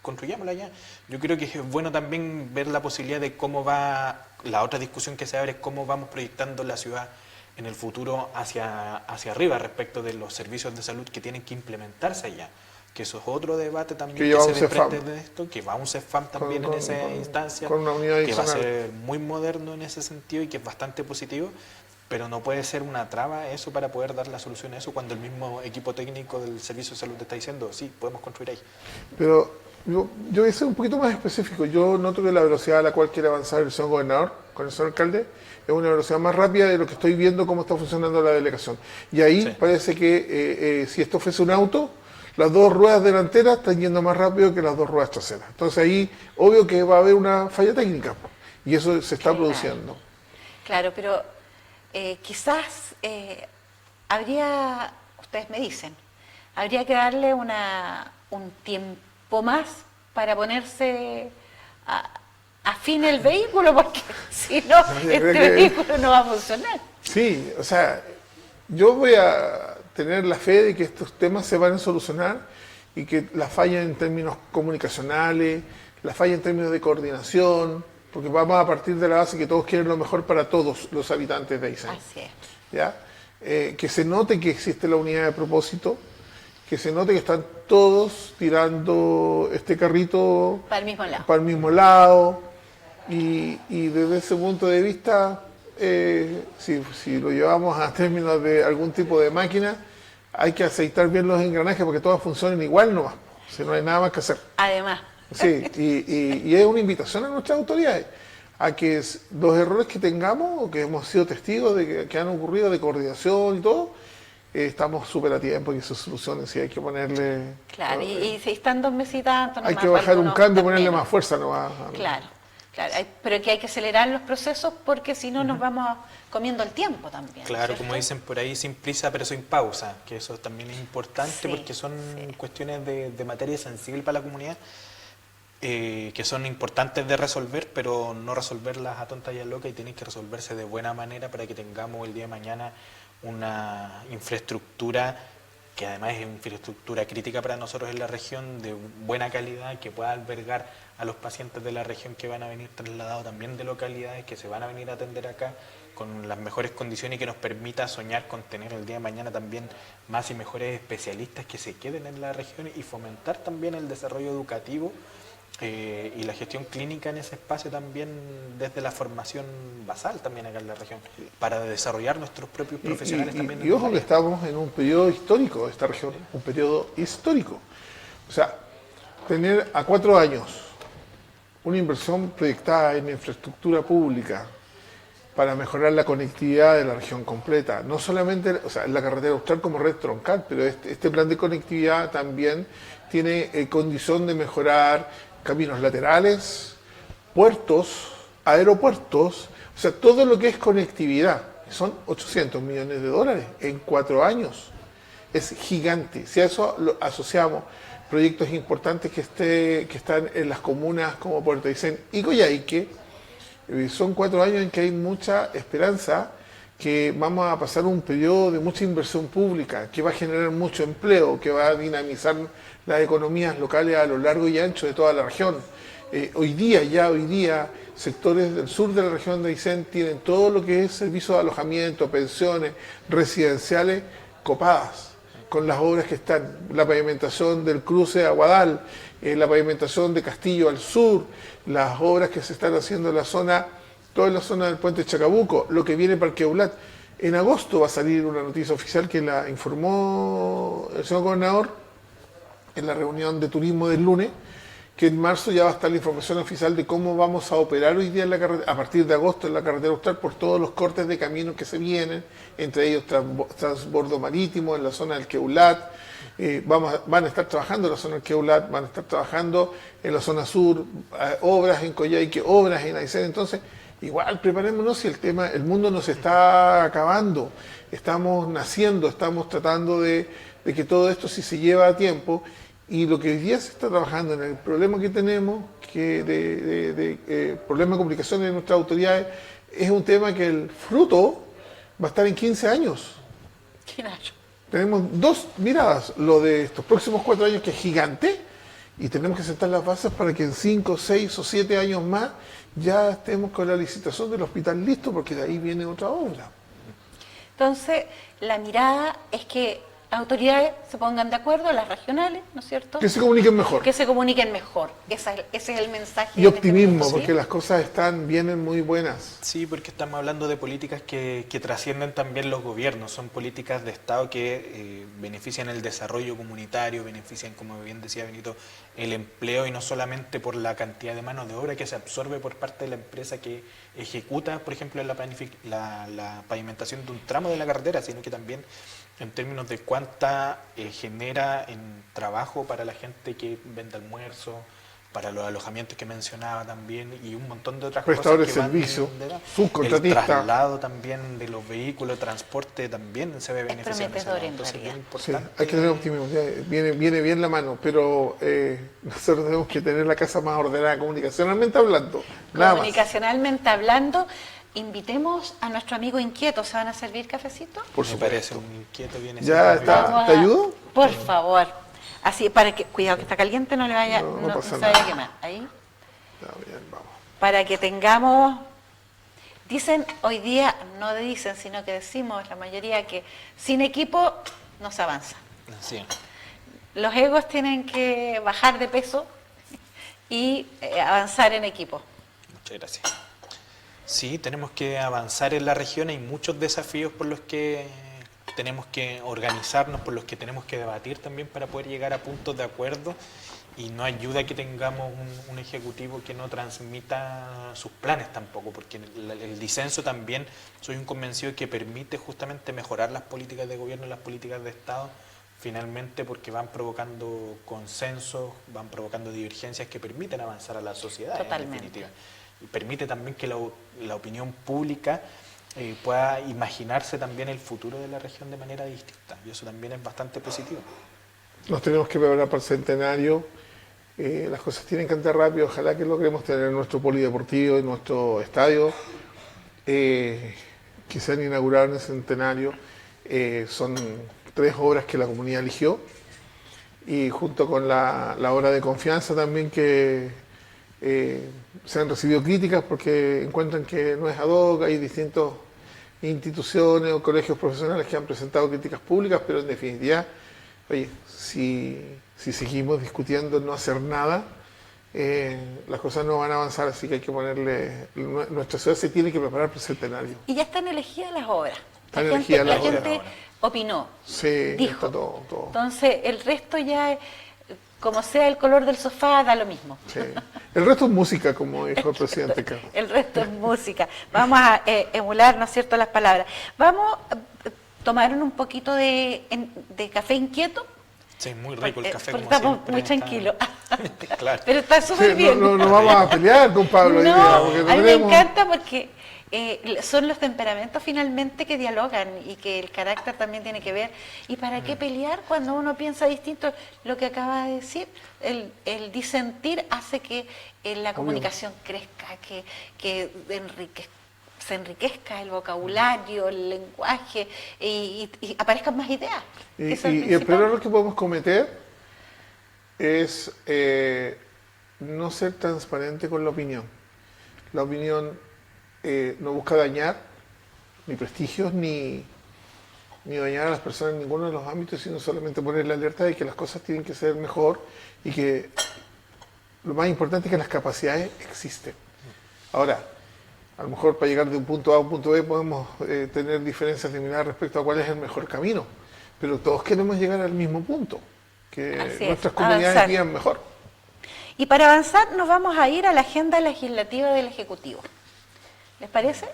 construyámoslo allá. Yo creo que es bueno también ver la posibilidad de cómo va, la otra discusión que se abre es cómo vamos proyectando la ciudad en el futuro hacia arriba respecto de los servicios de salud que tienen que implementarse allá. Que eso es otro debate también Que se lleva un desprende de esto, que va un CEFAM también en esa instancia, con una unidad que va a adicional. ser muy moderno en ese sentido y que es bastante positivo, pero no puede ser una traba eso para poder dar la solución a eso cuando el mismo equipo técnico del Servicio de Salud te está diciendo, sí, podemos construir ahí. Pero yo voy a ser un poquito más específico. Yo noto que la velocidad a la cual quiere avanzar el señor gobernador con el señor alcalde es una velocidad más rápida de lo que estoy viendo cómo está funcionando la delegación. Y ahí Sí. parece que si esto fuese un auto, las 2 ruedas delanteras están yendo más rápido que las 2 ruedas traseras. Entonces ahí, obvio que va a haber una falla técnica, y eso se está Claro. produciendo. Claro, pero quizás habría, ustedes me dicen, habría que darle un tiempo más para ponerse afín el vehículo, porque si no, yo este creo que- vehículo no va a funcionar. Sí, o sea, yo voy a tener la fe de que estos temas se van a solucionar, y que la falla en términos comunicacionales, la falla en términos de coordinación, porque vamos a partir de la base que todos quieren lo mejor para todos los habitantes de Aysén. Así es. ¿Ya? Que se note que existe la unidad de propósito, que se note que están todos tirando este carrito Para el mismo lado. para el mismo lado, y desde ese punto de vista, si lo llevamos a términos de algún tipo de máquina, hay que aceitar bien los engranajes porque todas funcionen igual nomás, si no hay nada más que hacer. Además, Sí, y es una invitación a nuestras autoridades a que los errores que tengamos o que hemos sido testigos de que han ocurrido de coordinación y todo, estamos súper a tiempo y que se solucionen. Si hay que ponerle... claro, y si están 2 meses y tanto, hay nomás que bajar un algunos cambio, están ponerle menos. más fuerza nomás. Claro, claro, pero que hay que acelerar los procesos porque si no nos vamos comiendo el tiempo también. Claro, ¿cierto? como dicen por ahí, sin prisa pero sin pausa, que eso también es importante Sí, porque son sí. cuestiones de materia sensible para la comunidad, que son importantes de resolver, pero no resolverlas a tonta y a loca, y tienen que resolverse de buena manera para que tengamos el día de mañana una infraestructura que además es infraestructura crítica para nosotros en la región, de buena calidad, que pueda albergar a los pacientes de la región que van a venir trasladados también de localidades, que se van a venir a atender acá con las mejores condiciones y que nos permita soñar con tener el día de mañana también más y mejores especialistas que se queden en la región y fomentar también el desarrollo educativo y la gestión clínica en ese espacio también desde la formación basal también acá en la región, para desarrollar nuestros propios profesionales también. Y ojo que estamos en un periodo histórico de esta región, un periodo histórico. O sea, tener a 4 años una inversión proyectada en infraestructura pública para mejorar la conectividad de la región completa, no solamente, o sea, la carretera austral como red troncal, pero este plan de conectividad también tiene condición de mejorar caminos laterales, puertos, aeropuertos, o sea, todo lo que es conectividad. Son 800 millones de dólares en 4 años. Es gigante. Si a eso lo asociamos proyectos importantes que están en las comunas como Puerto Aysén y Coyhaique, son 4 años en que hay mucha esperanza que vamos a pasar un periodo de mucha inversión pública, que va a generar mucho empleo, que va a dinamizar las economías locales a lo largo y ancho de toda la región. Hoy día, sectores del sur de la región de Aysén tienen todo lo que es servicios de alojamiento, pensiones, residenciales copadas, con las obras que están, la pavimentación del cruce de Aguadal, la pavimentación de Castillo al sur, las obras que se están haciendo en la zona, toda la zona del puente Chacabuco, lo que viene para Queulat. En agosto va a salir una noticia oficial que la informó el señor gobernador en la reunión de turismo del lunes, que en marzo ya va a estar la información oficial de cómo vamos a operar hoy día en la carretera, a partir de agosto en la carretera austral, por todos los cortes de caminos que se vienen, entre ellos transbordo marítimo en la zona del Queulat. Van a estar trabajando en la zona del Queulat, van a estar trabajando en la zona sur, obras en Coyhaique, obras en Aysén. Entonces, igual preparémonos, si el mundo nos está acabando, estamos naciendo, estamos tratando de que todo esto sí se lleva a tiempo. Y lo que hoy día se está trabajando en el problema que tenemos, problema de comunicaciones de nuestras autoridades, es un tema que el fruto va a estar en 15 años. Tenemos 2 miradas, lo de estos próximos 4 años, que es gigante, y tenemos que sentar las bases para que en 5, 6 o 7 años más ya estemos con la licitación del hospital listo, porque de ahí viene otra obra. Entonces, la mirada es que las autoridades se pongan de acuerdo, las regionales, ¿no es cierto? Que se comuniquen mejor. Que se comuniquen mejor. Ese es el mensaje. Y optimismo, ¿sí? Porque las cosas vienen muy buenas. Sí, porque estamos hablando de políticas que trascienden también los gobiernos. Son políticas de Estado que benefician el desarrollo comunitario, benefician, como bien decía Benito, el empleo, y no solamente por la cantidad de mano de obra que se absorbe por parte de la empresa que ejecuta, por ejemplo, la pavimentación de un tramo de la carretera, sino que también en términos de cuánta genera en trabajo para la gente que vende almuerzo, para los alojamientos que mencionaba también, y un montón de otras prestadores cosas que de servicio, subcontratistas. El traslado también de los vehículos, transporte también se ve beneficiado. Entonces, bien importante. Sí, hay que tener optimismo, viene bien la mano, pero nosotros tenemos que tener la casa más ordenada comunicacionalmente hablando. Comunicacionalmente hablando. Invitemos a nuestro amigo inquieto. ¿Se van a servir cafecito? Por supuesto. Me parece un inquieto bien. Ya está. ¿Te ayudo? Por favor. Así, para que, cuidado que está caliente, no le vaya, no se vaya a quemar. Ahí. Está bien, vamos. Para que tengamos, dicen hoy día, no dicen, sino que decimos la mayoría que sin equipo no se avanza. Sí. Los egos tienen que bajar de peso y avanzar en equipo. Muchas gracias. Sí, tenemos que avanzar en la región, hay muchos desafíos por los que tenemos que organizarnos, por los que tenemos que debatir también para poder llegar a puntos de acuerdo, y no ayuda que tengamos un ejecutivo que no transmita sus planes tampoco, porque el disenso también, soy un convencido que permite justamente mejorar las políticas de gobierno y las políticas de Estado, finalmente, porque van provocando consensos, van provocando divergencias que permiten avanzar a la sociedad. Totalmente. En definitiva. Y permite también que la opinión pública pueda imaginarse también el futuro de la región de manera distinta, y eso también es bastante positivo. Nos tenemos que preparar para el centenario, las cosas tienen que andar rápido, ojalá que logremos tener nuestro polideportivo y nuestro estadio que se han inaugurado en el centenario, Son 3 obras que la comunidad eligió y junto con la obra de confianza también que se han recibido críticas porque encuentran que no es ad hoc, hay distintas instituciones o colegios profesionales que han presentado críticas públicas, pero en definitiva, oye, si seguimos discutiendo no hacer nada, las cosas no van a avanzar, así que hay que ponerle, nuestra ciudad se tiene que preparar para el centenario. Y ya están elegidas las obras. Están elegidas las la obras. gente opinó, Sí, dijo. está todo. Entonces, el resto ya, como sea el color del sofá, da lo mismo. Sí. El resto es música, como dijo el presidente Carlos. El resto es música. Vamos a emular, ¿no es cierto?, las palabras. Vamos a tomar un poquito de café inquieto. Sí, muy rico el café. Porque Como estamos siempre, muy está- tranquilos. Claro. Pero está súper Sí, bien. no vamos a pelear con Pablo hoy día, No, porque a mí me tenemos- encanta porque son los temperamentos finalmente que dialogan y que el carácter también tiene que ver. ¿Y para qué pelear cuando uno piensa distinto? Lo que acaba de decir, el disentir hace que la comunicación crezca, que se enriquezca el vocabulario, el lenguaje y aparezcan más ideas. Y Eso es el principal. peor error que podemos cometer es no ser transparente con la opinión. La opinión no busca dañar ni prestigios ni dañar a las personas en ninguno de los ámbitos, sino solamente poner la alerta de que las cosas tienen que ser mejor y que lo más importante es que las capacidades existen. Ahora, a lo mejor para llegar de un punto A a un punto B podemos tener diferencias de mirada respecto a cuál es el mejor camino, pero todos queremos llegar al mismo punto, que Así es, nuestras comunidades avanzar. vivan mejor. Y para avanzar nos vamos a ir a la agenda legislativa del Ejecutivo. ¿Les parece?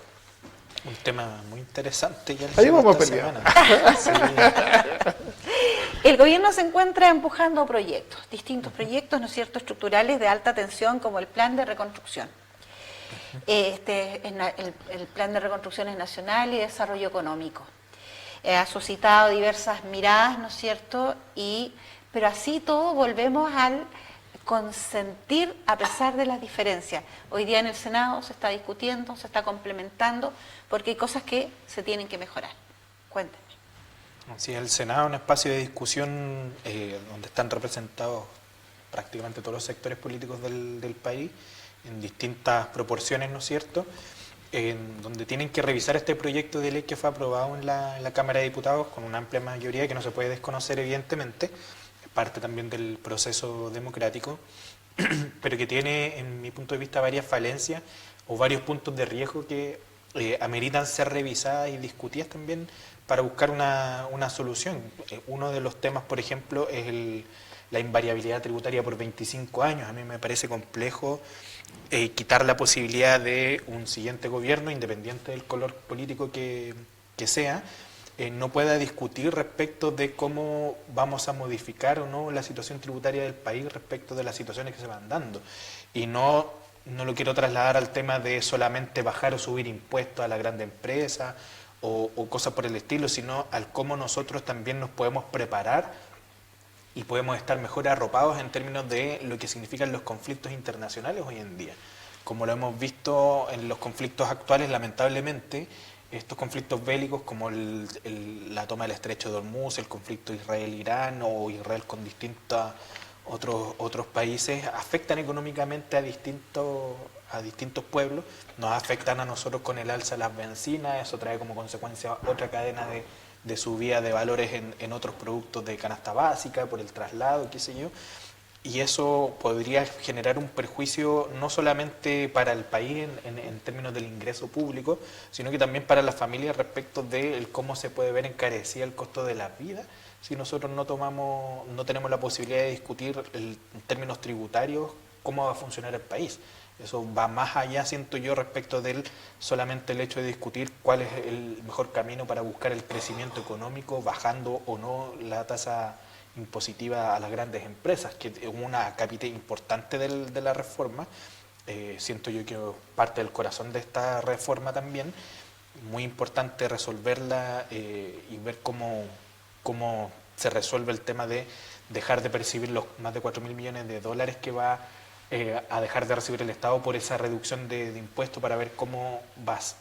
Un tema muy interesante. Ya Ahí vamos a esta pelear. semana. El gobierno se encuentra empujando proyectos, distintos proyectos, ¿no es cierto?, estructurales de alta tensión como el plan de reconstrucción. El plan de reconstrucción es nacional y desarrollo económico. Ha suscitado diversas miradas, ¿no es cierto?, pero así todo volvemos al consentir a pesar de las diferencias. Hoy día en el Senado se está discutiendo, se está complementando, porque hay cosas que se tienen que mejorar. Cuéntenme. Sí, el Senado es un espacio de discusión donde están representados prácticamente todos los sectores políticos del país, en distintas proporciones, ¿no es cierto?, donde tienen que revisar este proyecto de ley que fue aprobado en la Cámara de Diputados con una amplia mayoría que no se puede desconocer evidentemente, es parte también del proceso democrático, pero que tiene, en mi punto de vista, varias falencias o varios puntos de riesgo que ameritan ser revisadas y discutidas también para buscar una solución. Uno de los temas, por ejemplo, es la invariabilidad tributaria por 25 años. A mí me parece complejo quitar la posibilidad de un siguiente gobierno, independiente del color político que sea, no pueda discutir respecto de cómo vamos a modificar o no la situación tributaria del país respecto de las situaciones que se van dando. Y no lo quiero trasladar al tema de solamente bajar o subir impuestos a la grande empresa o cosas por el estilo, sino al cómo nosotros también nos podemos preparar y podemos estar mejor arropados en términos de lo que significan los conflictos internacionales hoy en día. Como lo hemos visto en los conflictos actuales, lamentablemente, estos conflictos bélicos como la toma del Estrecho de Hormuz, el conflicto Israel-Irán o Israel con distintos otros países, afectan económicamente a distintos pueblos, nos afectan a nosotros con el alza de las bencinas, eso trae como consecuencia otra cadena de subida de valores en otros productos de canasta básica, por el traslado, qué sé yo, y eso podría generar un perjuicio no solamente para el país en términos del ingreso público, sino que también para las familias respecto de cómo se puede ver encarecida el costo de la vida si nosotros no tenemos la posibilidad de discutir en términos tributarios cómo va a funcionar el país. Eso va más allá, siento yo, respecto del solamente el hecho de discutir cuál es el mejor camino para buscar el crecimiento económico, bajando o no la tasa impositiva a las grandes empresas, que es una cápita importante de la reforma. Siento yo que parte del corazón de esta reforma también, muy importante resolverla y ver cómo se resuelve el tema de dejar de percibir los más de 4.000 millones de dólares que va a dejar de recibir el Estado por esa reducción de impuestos, para ver cómo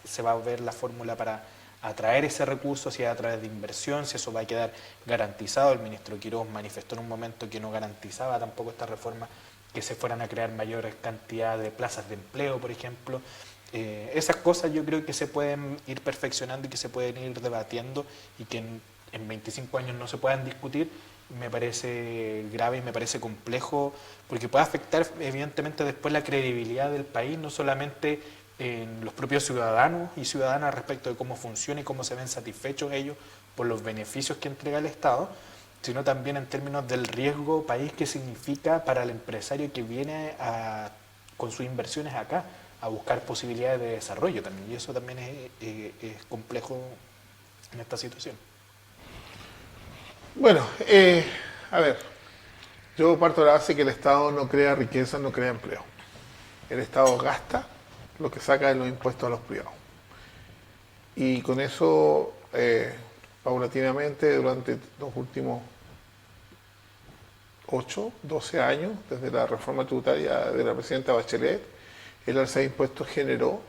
se va a ver la fórmula para atraer ese recurso, si es a través de inversión, si eso va a quedar garantizado. El ministro Quiroz manifestó en un momento que no garantizaba tampoco esta reforma que se fueran a crear mayores cantidades de plazas de empleo, por ejemplo. Esas cosas yo creo que se pueden ir perfeccionando y que se pueden ir debatiendo y que en 25 años no se puedan discutir. Me parece grave y me parece complejo porque puede afectar evidentemente después la credibilidad del país, no solamente en los propios ciudadanos y ciudadanas respecto de cómo funciona y cómo se ven satisfechos ellos por los beneficios que entrega el Estado, sino también en términos del riesgo país que significa para el empresario que viene con sus inversiones acá a buscar posibilidades de desarrollo también, y eso también es complejo en esta situación. Bueno, a ver, yo parto de la base que el Estado no crea riqueza, no crea empleo. El Estado gasta lo que saca de los impuestos a los privados. Y con eso, paulatinamente, durante los últimos 8, 12 años, desde la reforma tributaria de la presidenta Bachelet, el alza de impuestos generó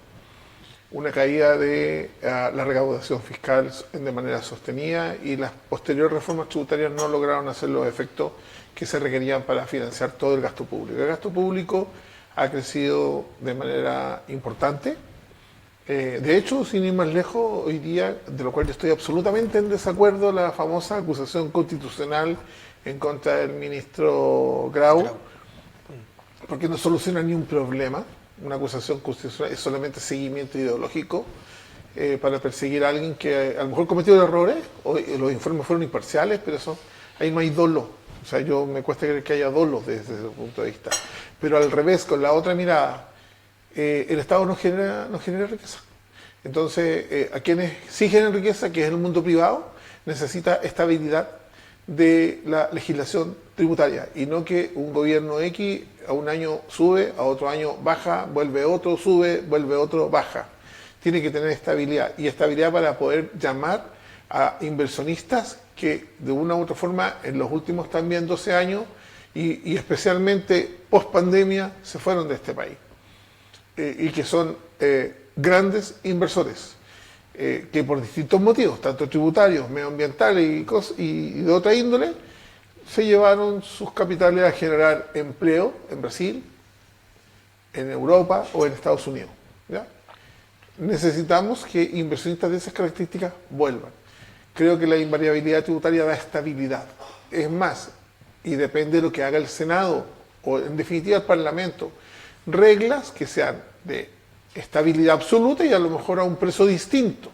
una caída de la recaudación fiscal de manera sostenida y las posteriores reformas tributarias no lograron hacer los efectos que se requerían para financiar todo el gasto público. El gasto público ha crecido de manera importante. De hecho, sin ir más lejos, hoy día, de lo cual yo estoy absolutamente en desacuerdo, la famosa acusación constitucional en contra del ministro Grau, porque no soluciona ni un problema. Una acusación constitucional es solamente seguimiento ideológico para perseguir a alguien que a lo mejor cometió errores, o los informes fueron imparciales, pero ahí no hay dolo. O sea, me cuesta creer que haya dolo desde ese punto de vista. Pero al revés, con la otra mirada, el Estado no genera riqueza. Entonces, a quienes sí generan riqueza, que es el mundo privado, necesita estabilidad de la legislación tributaria y no que un gobierno X a un año sube, a otro año baja, vuelve otro, sube, vuelve otro, baja. Tiene que tener estabilidad y estabilidad para poder llamar a inversionistas que de una u otra forma en los últimos también 12 años y especialmente post pandemia se fueron de este país y que son grandes inversores. Que por distintos motivos, tanto tributarios, medioambientales y de otra índole, se llevaron sus capitales a generar empleo en Brasil, en Europa o en Estados Unidos. ¿Ya? Necesitamos que inversionistas de esas características vuelvan. Creo que la invariabilidad tributaria da estabilidad. Es más, y depende de lo que haga el Senado o en definitiva el Parlamento, reglas que sean de estabilidad absoluta y a lo mejor a un precio distinto.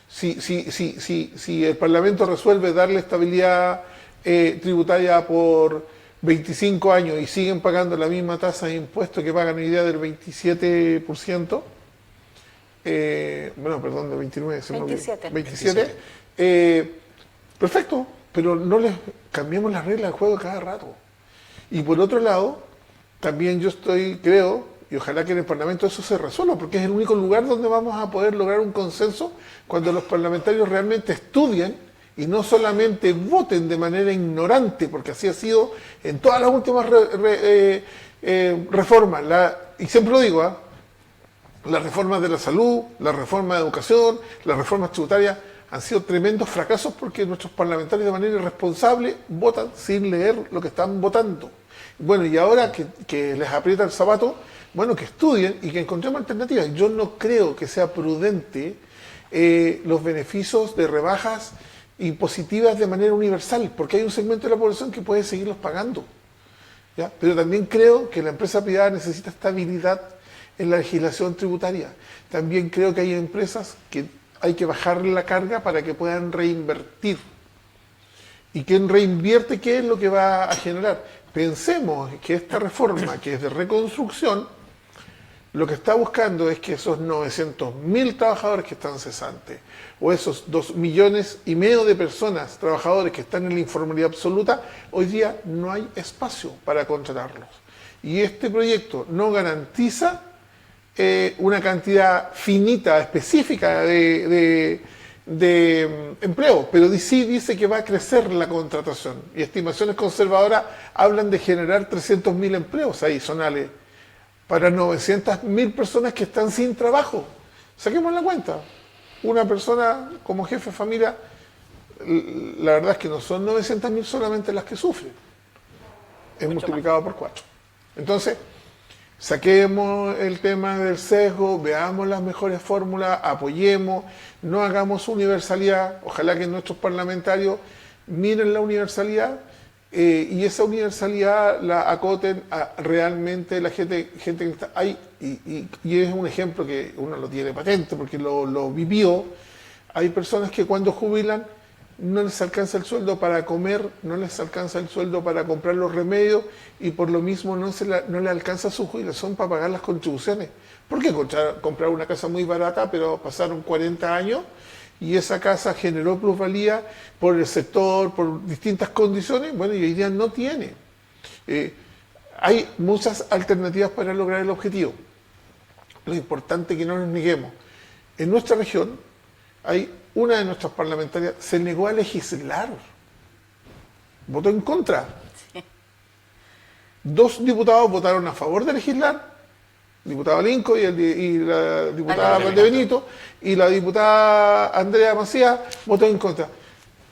Si el Parlamento resuelve darle estabilidad tributaria por 25 años y siguen pagando la misma tasa de impuestos que pagan hoy día del 27%, bueno, perdón, del 29, 27, perfecto, pero no les cambiemos las reglas del juego cada rato. Y por otro lado, también yo creo, y ojalá que en el Parlamento eso se resuelva, porque es el único lugar donde vamos a poder lograr un consenso cuando los parlamentarios realmente estudien y no solamente voten de manera ignorante, porque así ha sido en todas las últimas reformas. Y siempre lo digo, las reformas de la salud, la reforma de educación, las reformas tributarias han sido tremendos fracasos porque nuestros parlamentarios de manera irresponsable votan sin leer lo que están votando. Bueno, y ahora que les aprieta el zapato, bueno, que estudien y que encontremos alternativas. Yo no creo que sea prudente los beneficios de rebajas impositivas de manera universal, porque hay un segmento de la población que puede seguirlos pagando. ¿Ya? Pero también creo que la empresa privada necesita estabilidad en la legislación tributaria. También creo que hay empresas que hay que bajarle la carga para que puedan reinvertir. ¿Y quien reinvierte qué es lo que va a generar? Pensemos que esta reforma, que es de reconstrucción, lo que está buscando es que esos 900.000 trabajadores que están cesantes, o esos 2,5 millones de personas, trabajadores que están en la informalidad absoluta, hoy día no hay espacio para contratarlos. Y este proyecto no garantiza una cantidad finita, específica de empleo, pero sí dice que va a crecer la contratación. Y estimaciones conservadoras hablan de generar 300.000 empleos adicionales para 900.000 personas que están sin trabajo. Saquemos la cuenta. una persona como jefe de familia, la verdad es que no son 900.000 solamente las que sufren, es Mucho multiplicado por 4. Entonces, saquemos el tema del sesgo, veamos las mejores fórmulas, apoyemos, no hagamos universalidad, ojalá que nuestros parlamentarios miren la universalidad y esa universalidad la acoten a realmente la gente que está ahí, y es un ejemplo que uno lo tiene patente porque lo vivió. Hay personas que cuando jubilan no les alcanza el sueldo para comer, no les alcanza el sueldo para comprar los remedios y por lo mismo no les alcanza su jubilación para pagar las contribuciones. ¿Por qué comprar una casa muy barata pero pasaron 40 años y esa casa generó plusvalía por el sector, por distintas condiciones? Bueno, y hoy día no tiene. Hay muchas alternativas para lograr el objetivo. Lo importante es que no nos neguemos. En nuestra región hay una de nuestras parlamentarias se negó a legislar, votó en contra. Sí. 2 diputados votaron a favor de legislar, el diputado Linco y la diputada Valdebenito, y la diputada Andrea Macías votó en contra.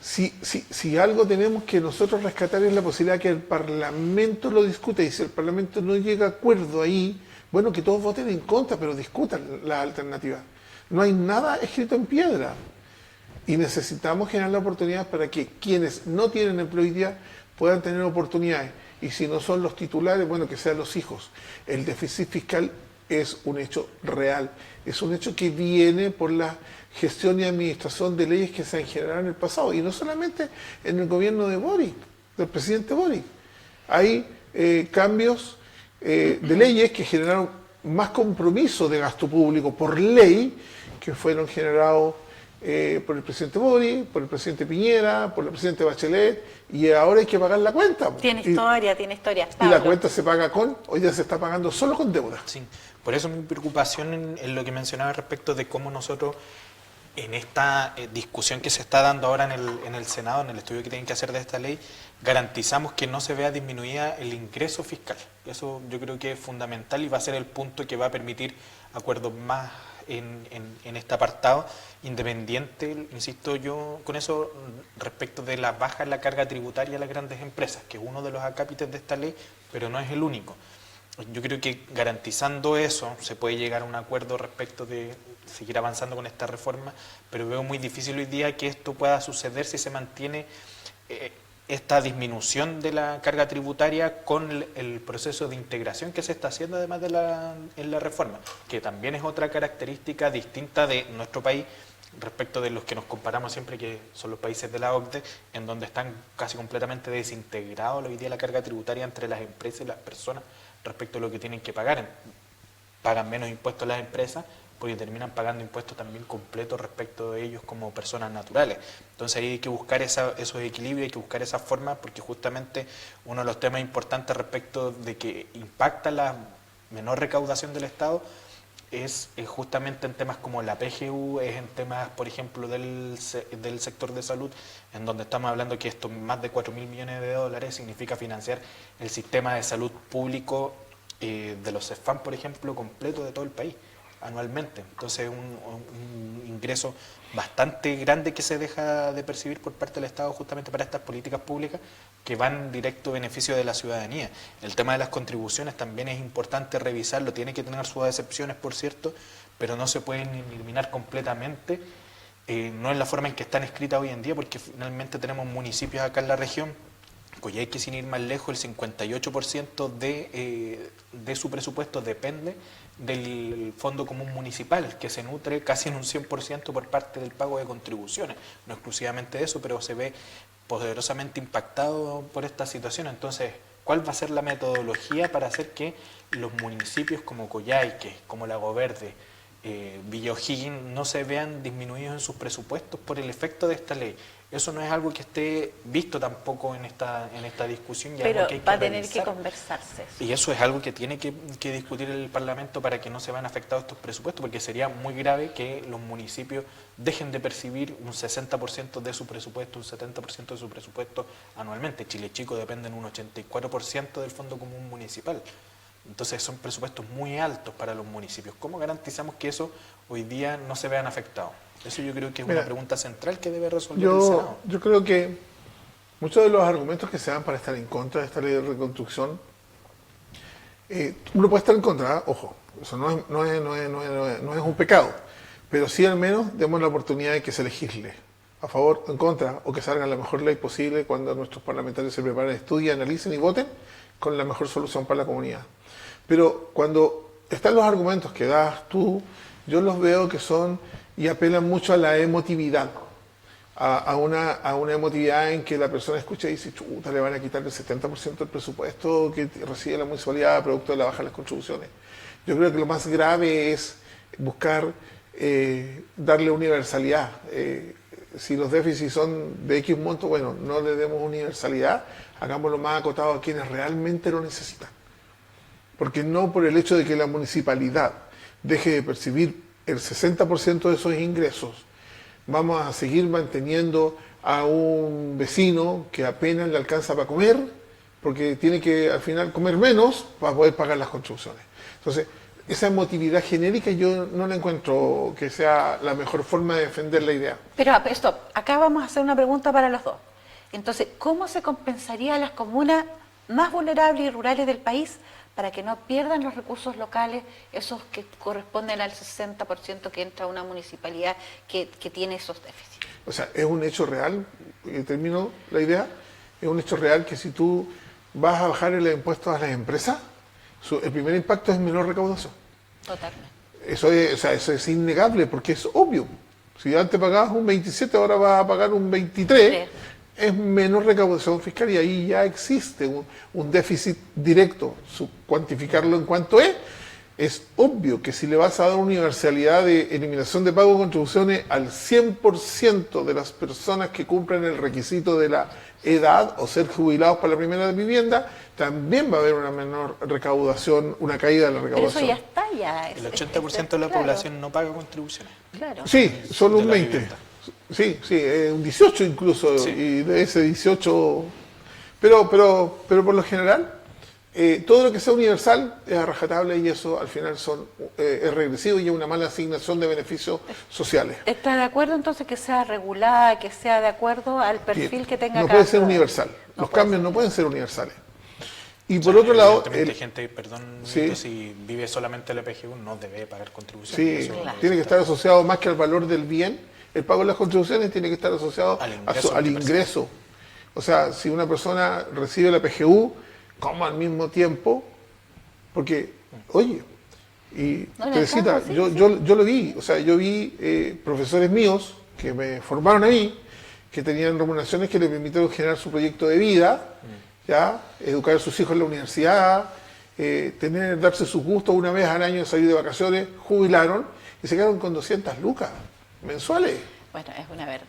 Si algo tenemos que nosotros rescatar es la posibilidad que el Parlamento lo discuta, y si el Parlamento no llega a acuerdo ahí, bueno, que todos voten en contra, pero discutan las alternativas. No hay nada escrito en piedra. Y necesitamos generar la oportunidad para que quienes no tienen empleo hoy día puedan tener oportunidades. Y si no son los titulares, bueno, que sean los hijos. El déficit fiscal es un hecho real. Es un hecho que viene por la gestión y administración de leyes que se han generado en el pasado. Y no solamente en el gobierno de Boric, del presidente Boric. Hay cambios de leyes que generaron más compromiso de gasto público por ley que fueron generados por el presidente Boric, por el presidente Piñera, por el presidente Bachelet, y ahora hay que pagar la cuenta. Tiene historia. Y la cuenta se paga hoy día se está pagando solo con deuda. Sí, por eso mi preocupación en lo que mencionaba respecto de cómo nosotros en esta discusión que se está dando ahora en el Senado, en el estudio que tienen que hacer de esta ley, garantizamos que no se vea disminuida el ingreso fiscal. Eso yo creo que es fundamental y va a ser el punto que va a permitir acuerdos más en este apartado, independiente, insisto yo, con eso respecto de la baja en la carga tributaria a las grandes empresas, que es uno de los acápites de esta ley, pero no es el único. Yo creo que garantizando eso se puede llegar a un acuerdo respecto de seguir avanzando con esta reforma, pero veo muy difícil hoy día que esto pueda suceder si se mantiene esta disminución de la carga tributaria con el proceso de integración que se está haciendo además en la reforma, que también es otra característica distinta de nuestro país respecto de los que nos comparamos siempre, que son los países de la OCDE, en donde están casi completamente desintegrados hoy día la carga tributaria entre las empresas y las personas respecto a lo que tienen que pagar. Pagan menos impuestos las empresas porque terminan pagando impuestos también completos respecto de ellos como personas naturales. Entonces ahí hay que buscar esos equilibrios, hay que buscar esas formas, porque justamente uno de los temas importantes respecto de que impacta la menor recaudación del Estado es justamente en temas como la PGU, es en temas, por ejemplo, del sector de salud, en donde estamos hablando que esto, más de 4.000 millones de dólares, significa financiar el sistema de salud público de los CEFAM, por ejemplo, completo de todo el país, anualmente. Entonces un ingreso bastante grande que se deja de percibir por parte del Estado justamente para estas políticas públicas que van en directo beneficio de la ciudadanía. El tema de las contribuciones también es importante revisarlo, tiene que tener sus excepciones, por cierto, pero no se pueden eliminar completamente, no en la forma en que están escritas hoy en día, porque finalmente tenemos municipios acá en la región, Coyhaique, sin ir más lejos, el 58% de su presupuesto depende del Fondo Común Municipal, que se nutre casi en un 100% por parte del pago de contribuciones. No exclusivamente eso, pero se ve poderosamente impactado por esta situación. Entonces, ¿cuál va a ser la metodología para hacer que los municipios como Coyhaique, como Lago Verde, Villa O'Higgins no se vean disminuidos en sus presupuestos por el efecto de esta ley? Eso no es algo que esté visto tampoco en esta discusión. Pero que hay que va a tener revisar. que conversarse. Y eso es algo que tiene que discutir el Parlamento para que no se vean afectados estos presupuestos, porque sería muy grave que los municipios dejen de percibir un 60% de su presupuesto, un 70% de su presupuesto anualmente. Chile Chico depende en un 84% del Fondo Común Municipal. Entonces son presupuestos muy altos para los municipios. ¿Cómo garantizamos que eso hoy día no se vean afectados? Eso yo creo que es una pregunta central que debe resolver el Senado. Yo creo que muchos de los argumentos que se dan para estar en contra de esta ley de reconstrucción, uno puede estar en contra, ojo, eso no es un pecado, pero sí al menos demos la oportunidad de que se legisle a favor o en contra, o que salga la mejor ley posible cuando nuestros parlamentarios se preparen, estudien, analicen y voten con la mejor solución para la comunidad. Pero cuando están los argumentos que das tú, yo los veo que son y apelan mucho a la emotividad, a una emotividad en que la persona escucha y dice, chuta, le van a quitar el 70% del presupuesto que recibe la municipalidad producto de la baja de las contribuciones. Yo creo que lo más grave es buscar darle universalidad. Si los déficits son de X monto, bueno, no le demos universalidad, hagámoslo más acotado a quienes realmente lo necesitan. Porque no por el hecho de que la municipalidad deje de percibir el 60% de esos ingresos, vamos a seguir manteniendo a un vecino que apenas le alcanza para comer, porque tiene que al final comer menos para poder pagar las contribuciones. Entonces, esa emotividad genérica yo no la encuentro que sea la mejor forma de defender la idea. Pero stop, acá vamos a hacer una pregunta para los dos. Entonces, ¿cómo se compensaría a las comunas más vulnerables y rurales del país para que no pierdan los recursos locales, esos que corresponden al 60% que entra a una municipalidad que tiene esos déficits? O sea, es un hecho real, termino la idea, es un hecho real que si tú vas a bajar el impuesto a las empresas, el primer impacto es menor recaudación. Totalmente. Eso es innegable porque es obvio. Si antes pagabas un 27, ahora vas a pagar un 23, es menor recaudación fiscal y ahí ya existe un déficit directo. Cuantificarlo en cuanto es obvio que si le vas a dar universalidad de eliminación de pago de contribuciones al 100% de las personas que cumplen el requisito de la edad o ser jubilados para la primera vivienda, también va a haber una menor recaudación, una caída de la recaudación. Pero eso ya está, ya. El 80% de la población no paga contribuciones. Claro. Sí, solo un De la 20. vivienda. Sí, un 18 incluso, Sí. y de ese 18... Pero por lo general, todo lo que sea universal es a rajatabla y eso al final es regresivo y es una mala asignación de beneficios sociales. ¿Está de acuerdo entonces que sea regulada, que sea de acuerdo al perfil que tenga No cada puede ser ciudadano? universal, No los puede cambios ser. no pueden ser universales. Y O por sea, otro lado, evidentemente gente, perdón, sí. si vive solamente el PGU no debe pagar contribuciones. sí, Eso Claro. tiene que estar asociado más que al valor del bien, el pago de las contribuciones tiene que estar asociado al ingreso. O sea, si una persona recibe la PGU, como al mismo tiempo, porque, oye, y No le Teresita, alcanza, sí, yo lo vi, o sea, yo vi profesores míos que me formaron a mí, que tenían remuneraciones que les permitieron generar su proyecto de vida, ya, educar a sus hijos en la universidad, darse sus gustos una vez al año, salir de vacaciones, jubilaron y se quedaron con 200 lucas mensuales. Bueno, es una verdad.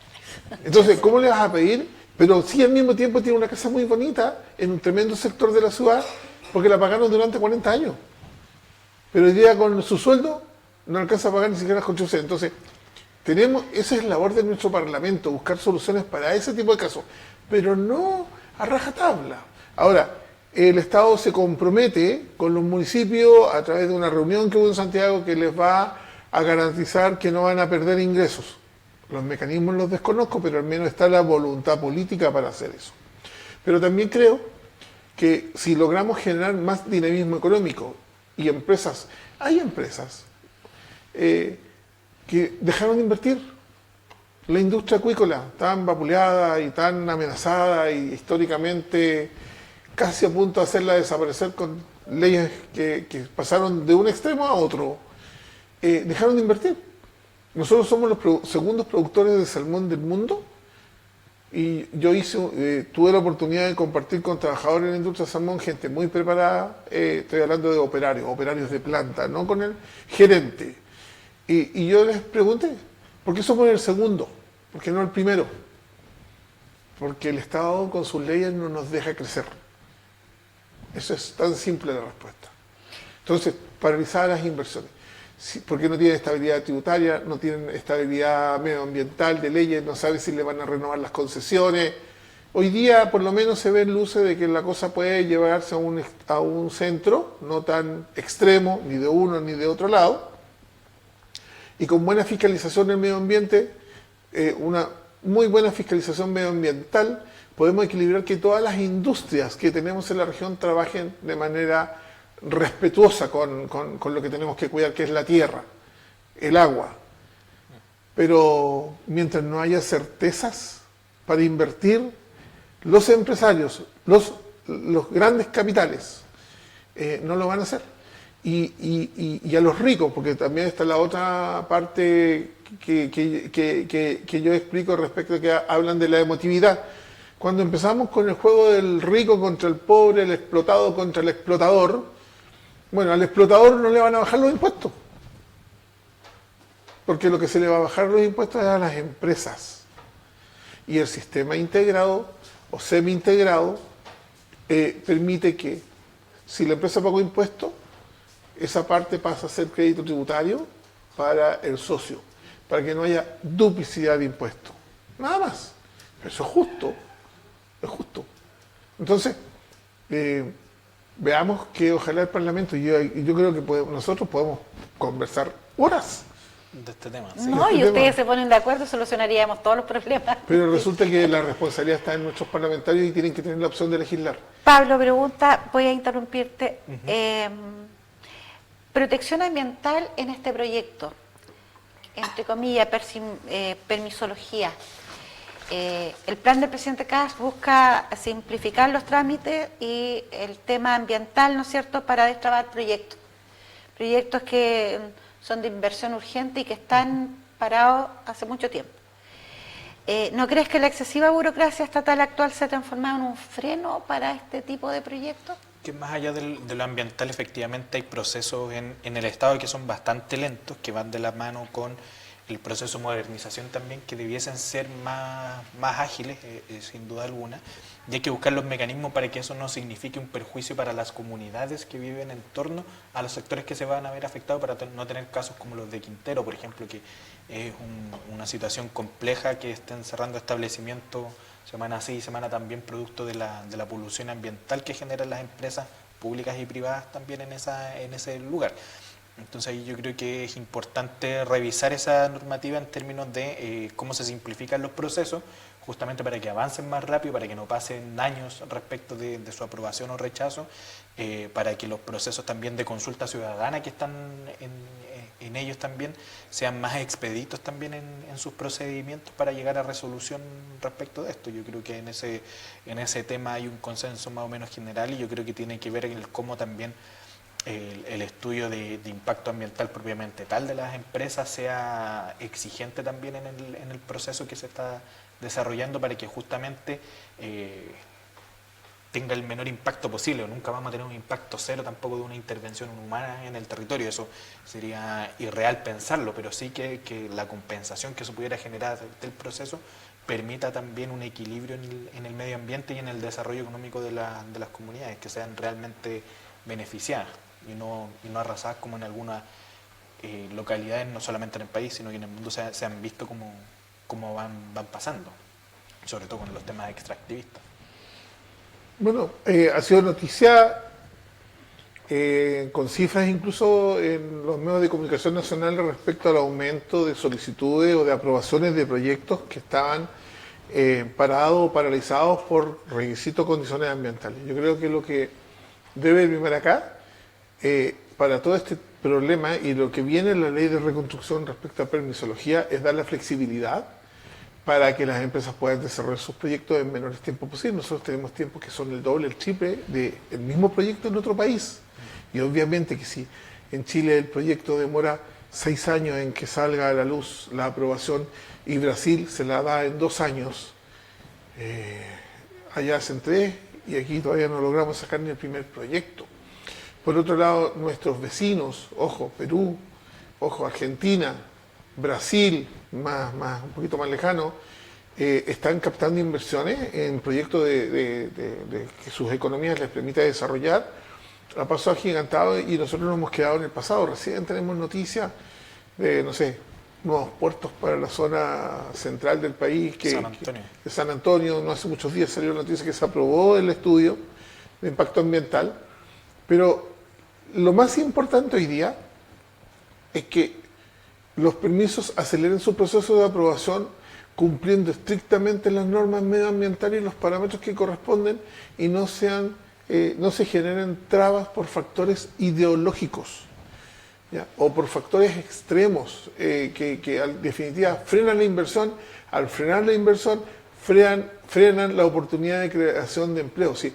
Entonces, ¿cómo le vas a pedir? Pero sí al mismo tiempo tiene una casa muy bonita en un tremendo sector de la ciudad porque la pagaron durante 40 años. Pero hoy día con su sueldo no alcanza a pagar ni siquiera las contribuciones. Entonces, esa es la labor de nuestro Parlamento, buscar soluciones para ese tipo de casos, pero no a rajatabla. Ahora, el Estado se compromete con los municipios a través de una reunión que hubo en Santiago que les va a garantizar que no van a perder ingresos. Los mecanismos los desconozco, pero al menos está la voluntad política para hacer eso. Pero también creo que si logramos generar más dinamismo económico y empresas, hay empresas que dejaron de invertir. La industria acuícola, tan vapuleada y tan amenazada y históricamente casi a punto de hacerla desaparecer con leyes que pasaron de un extremo a otro, dejaron de invertir. Nosotros somos los segundos productores de salmón del mundo y yo tuve la oportunidad de compartir con trabajadores en la industria del salmón, gente muy preparada, estoy hablando de operarios de planta, no con el gerente. Y yo les pregunté, ¿por qué somos el segundo? ¿Por qué no el primero? Porque el Estado con sus leyes no nos deja crecer. Eso es tan simple la respuesta. Entonces, paralizar las inversiones. Porque no tienen estabilidad tributaria, no tienen estabilidad medioambiental de leyes, no saben si le van a renovar las concesiones. Hoy día por lo menos se ven luces de que la cosa puede llevarse a un centro, no tan extremo, ni de uno ni de otro lado, y con buena fiscalización del medio ambiente, una muy buena fiscalización medioambiental, podemos equilibrar que todas las industrias que tenemos en la región trabajen de manera respetuosa con lo que tenemos que cuidar, que es la tierra, el agua. Pero mientras no haya certezas para invertir, los empresarios, los grandes capitales, no lo van a hacer. Y a los ricos, porque también está la otra parte que yo explico respecto a que hablan de la emotividad. Cuando empezamos con el juego del rico contra el pobre, el explotado contra el explotador, bueno, al explotador no le van a bajar los impuestos, porque lo que se le va a bajar los impuestos es a las empresas. Y el sistema integrado o semi-integrado permite que, si la empresa pagó impuestos, esa parte pasa a ser crédito tributario para el socio, para que no haya duplicidad de impuestos. Nada más. Pero eso es justo. Es justo. Entonces, veamos que ojalá el Parlamento, y yo creo que nosotros podemos conversar horas de este tema. Sí. No, y ustedes se ponen de acuerdo, solucionaríamos todos los problemas. Pero resulta que la responsabilidad está en nuestros parlamentarios y tienen que tener la opción de legislar. Pablo, pregunta, voy a interrumpirte. Protección ambiental en este proyecto, entre comillas, permisología. El plan del presidente Kast busca simplificar los trámites y el tema ambiental, ¿no es cierto?, para destrabar proyectos que son de inversión urgente y que están parados hace mucho tiempo. ¿No crees que la excesiva burocracia estatal actual se ha transformado en un freno para este tipo de proyectos? Que más allá de lo ambiental, efectivamente hay procesos en el Estado que son bastante lentos, que van de la mano con el proceso de modernización también, que debiesen ser más ágiles, sin duda alguna, y hay que buscar los mecanismos para que eso no signifique un perjuicio para las comunidades que viven en torno a los sectores que se van a ver afectados, para no tener casos como los de Quintero, por ejemplo, que es una situación compleja, que estén cerrando establecimientos semana sí y semana también, producto de la polución ambiental que generan las empresas públicas y privadas también en ese lugar. Entonces ahí yo creo que es importante revisar esa normativa en términos de cómo se simplifican los procesos, justamente para que avancen más rápido, para que no pasen años respecto de su aprobación o rechazo, para que los procesos también de consulta ciudadana que están en ellos también sean más expeditos también en sus procedimientos para llegar a resolución respecto de esto. Yo creo que en ese tema hay un consenso más o menos general, y yo creo que tiene que ver en el cómo también el estudio de impacto ambiental propiamente tal de las empresas sea exigente también en el proceso que se está desarrollando, para que justamente tenga el menor impacto posible. Nunca vamos a tener un impacto cero tampoco de una intervención humana en el territorio, eso sería irreal pensarlo, pero sí que la compensación que se pudiera generar del proceso permita también un equilibrio en el medio ambiente y en el desarrollo económico de las comunidades, que sean realmente beneficiadas y no arrasadas como en algunas localidades, no solamente en el país, sino que en el mundo se han visto como van pasando, sobre todo con los temas extractivistas. Bueno, ha sido noticia con cifras incluso en los medios de comunicación nacionales respecto al aumento de solicitudes o de aprobaciones de proyectos que estaban parados o paralizados por requisitos de condiciones ambientales. Yo creo que lo que debe primar acá, para todo este problema y lo que viene en la ley de reconstrucción respecto a permisología, es dar la flexibilidad para que las empresas puedan desarrollar sus proyectos en menores tiempos posibles. Nosotros tenemos tiempos que son el doble, el triple del mismo proyecto en otro país. Y obviamente que si en Chile el proyecto demora 6 años en que salga a la luz la aprobación y Brasil se la da en 2 años, allá hacen 3 y aquí todavía no logramos sacar ni el primer proyecto. Por otro lado, nuestros vecinos, ojo, Perú, ojo, Argentina, Brasil, un poquito más lejano, están captando inversiones en proyectos de que sus economías les permita desarrollar a paso agigantado, y nosotros nos hemos quedado en el pasado. Recién tenemos noticias de, no sé, nuevos puertos para la zona central del país, San Antonio. de San Antonio. No hace muchos días salió la noticia que se aprobó el estudio de impacto ambiental, pero lo más importante hoy día es que los permisos aceleren su proceso de aprobación cumpliendo estrictamente las normas medioambientales y los parámetros que corresponden y no se generen trabas por factores ideológicos, ¿ya? O por factores extremos que en definitiva frenan la inversión. Al frenar la inversión frenan la oportunidad de creación de empleo. ¿Sí?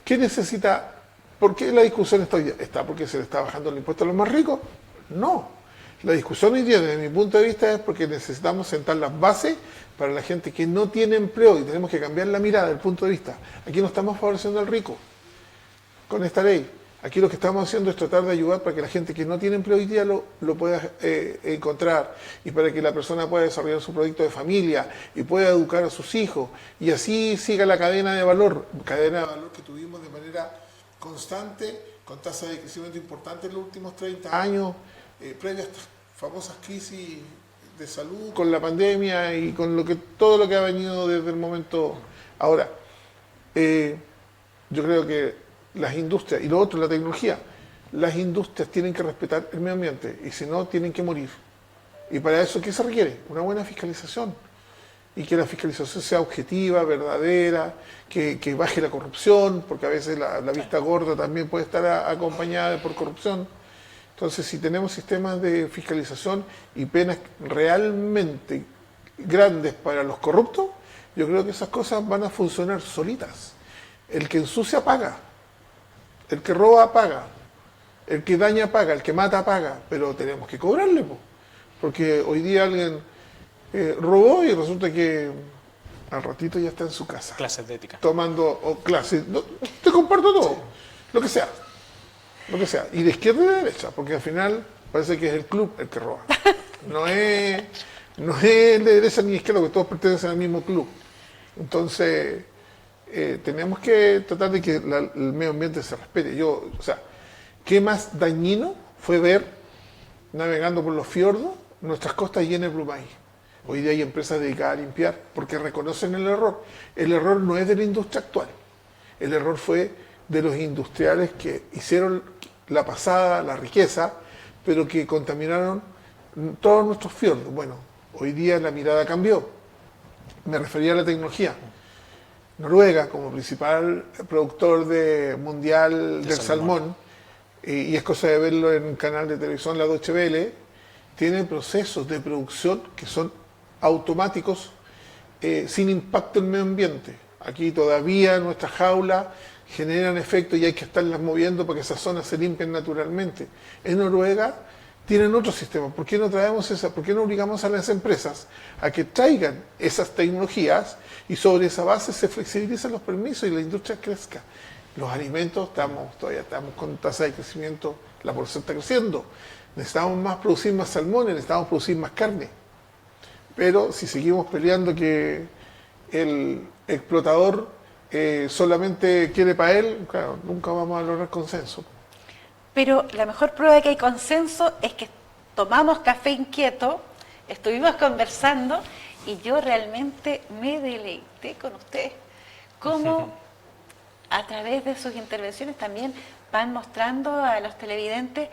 ¿Qué necesita? ¿Por qué la discusión está hoy día? ¿Está porque se le está bajando el impuesto a los más ricos? No. La discusión hoy día, desde mi punto de vista, es porque necesitamos sentar las bases para la gente que no tiene empleo y tenemos que cambiar la mirada del punto de vista. Aquí no estamos favoreciendo al rico con esta ley. Aquí lo que estamos haciendo es tratar de ayudar para que la gente que no tiene empleo hoy día lo pueda encontrar, y para que la persona pueda desarrollar su proyecto de familia y pueda educar a sus hijos, y así siga la cadena de valor que tuvimos de manera constante, con tasas de crecimiento importantes en los últimos 30 años, previo a estas famosas crisis de salud, con la pandemia y con todo lo que ha venido desde el momento ahora. Yo creo que las industrias, y lo otro, la tecnología, las industrias tienen que respetar el medio ambiente, y si no, tienen que morir. Y para eso, ¿qué se requiere? Una buena fiscalización. Y que la fiscalización sea objetiva, verdadera, que baje la corrupción, porque a veces la vista gorda también puede estar acompañada por corrupción. Entonces, si tenemos sistemas de fiscalización y penas realmente grandes para los corruptos, yo creo que esas cosas van a funcionar solitas. El que ensucia paga, el que roba paga, el que daña paga, el que mata paga, pero tenemos que cobrarle, porque hoy día alguien robó y resulta que al ratito ya está en su casa. Clases de ética. Tomando clases, te comparto todo, sí. Lo que sea, y de izquierda y de derecha, porque al final parece que es el club el que roba. No es el de derecha ni izquierda, porque todos pertenecen al mismo club. Entonces, tenemos que tratar de que el medio ambiente se respete. ¿Qué más dañino fue ver, navegando por los fiordos, nuestras costas llenas de plumagio? Hoy día hay empresas dedicadas a limpiar porque reconocen el error. El error no es de la industria actual. El error fue de los industriales que hicieron la riqueza, pero que contaminaron todos nuestros fiordos. Bueno, hoy día la mirada cambió. Me refería a la tecnología. Noruega, como principal productor mundial del salmón, y es cosa de verlo en un canal de televisión, la Deutsche Welle, tiene procesos de producción que son automáticos, sin impacto en el medio ambiente. Aquí todavía nuestras jaulas generan efecto y hay que estarlas moviendo para que esas zonas se limpien naturalmente. En Noruega tienen otro sistema. ¿Por qué no obligamos a las empresas a que traigan esas tecnologías y sobre esa base se flexibilicen los permisos y la industria crezca? Los alimentos todavía estamos con tasa de crecimiento, la población está creciendo. Necesitamos producir más salmones, necesitamos producir más carne. Pero si seguimos peleando que el explotador solamente quiere para él, claro, nunca vamos a lograr consenso. Pero la mejor prueba de que hay consenso es que tomamos café inquieto, estuvimos conversando y yo realmente me deleité con ustedes. Cómo a través de sus intervenciones también van mostrando a los televidentes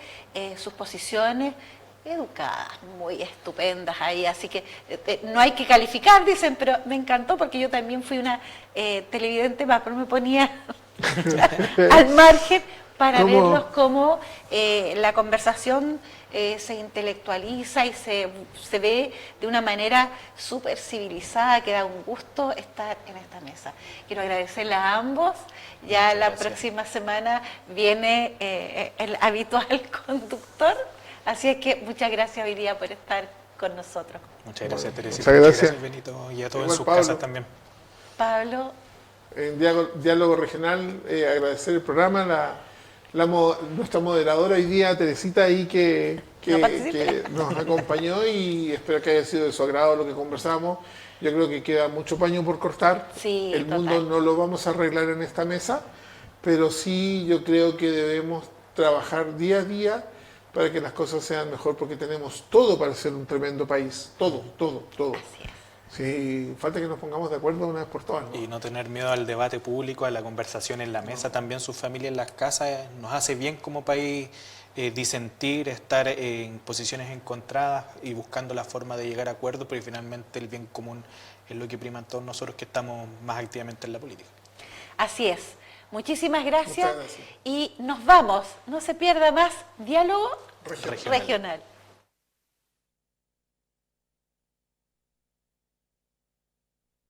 sus posiciones educadas, muy estupendas ahí, así que no hay que calificar, dicen, pero me encantó porque yo también fui una televidente, pero me ponía al margen para verlos cómo la conversación se intelectualiza y se ve de una manera súper civilizada, que da un gusto estar en esta mesa. Quiero agradecerles a ambos. Ya la próxima semana viene el habitual conductor, así es que muchas gracias hoy día por estar con nosotros. Muchas gracias, Teresa. Muchas gracias, Benito, y a todos igual, en sus Pablo. casas también. Pablo. En Diálogo Regional, agradecer el programa, nuestra moderadora hoy día, Teresita, ahí que nos acompañó, y espero que haya sido de su agrado lo que conversamos. Yo creo que queda mucho paño por cortar. Sí, el mundo no lo vamos a arreglar en esta mesa, pero sí yo creo que debemos trabajar día a día para que las cosas sean mejor, porque tenemos todo para ser un tremendo país. Todo, todo, todo. Así es. Sí, falta que nos pongamos de acuerdo una vez por todas, ¿no? Y no tener miedo al debate público, a la conversación en la mesa, también su familia en las casas, nos hace bien como país disentir, estar en posiciones encontradas y buscando la forma de llegar a acuerdos, porque finalmente el bien común es lo que prima en todos nosotros que estamos más activamente en la política. Así es. Muchísimas gracias. Muchas gracias. Y nos vamos. No se pierda más Diálogo Regional. Regional.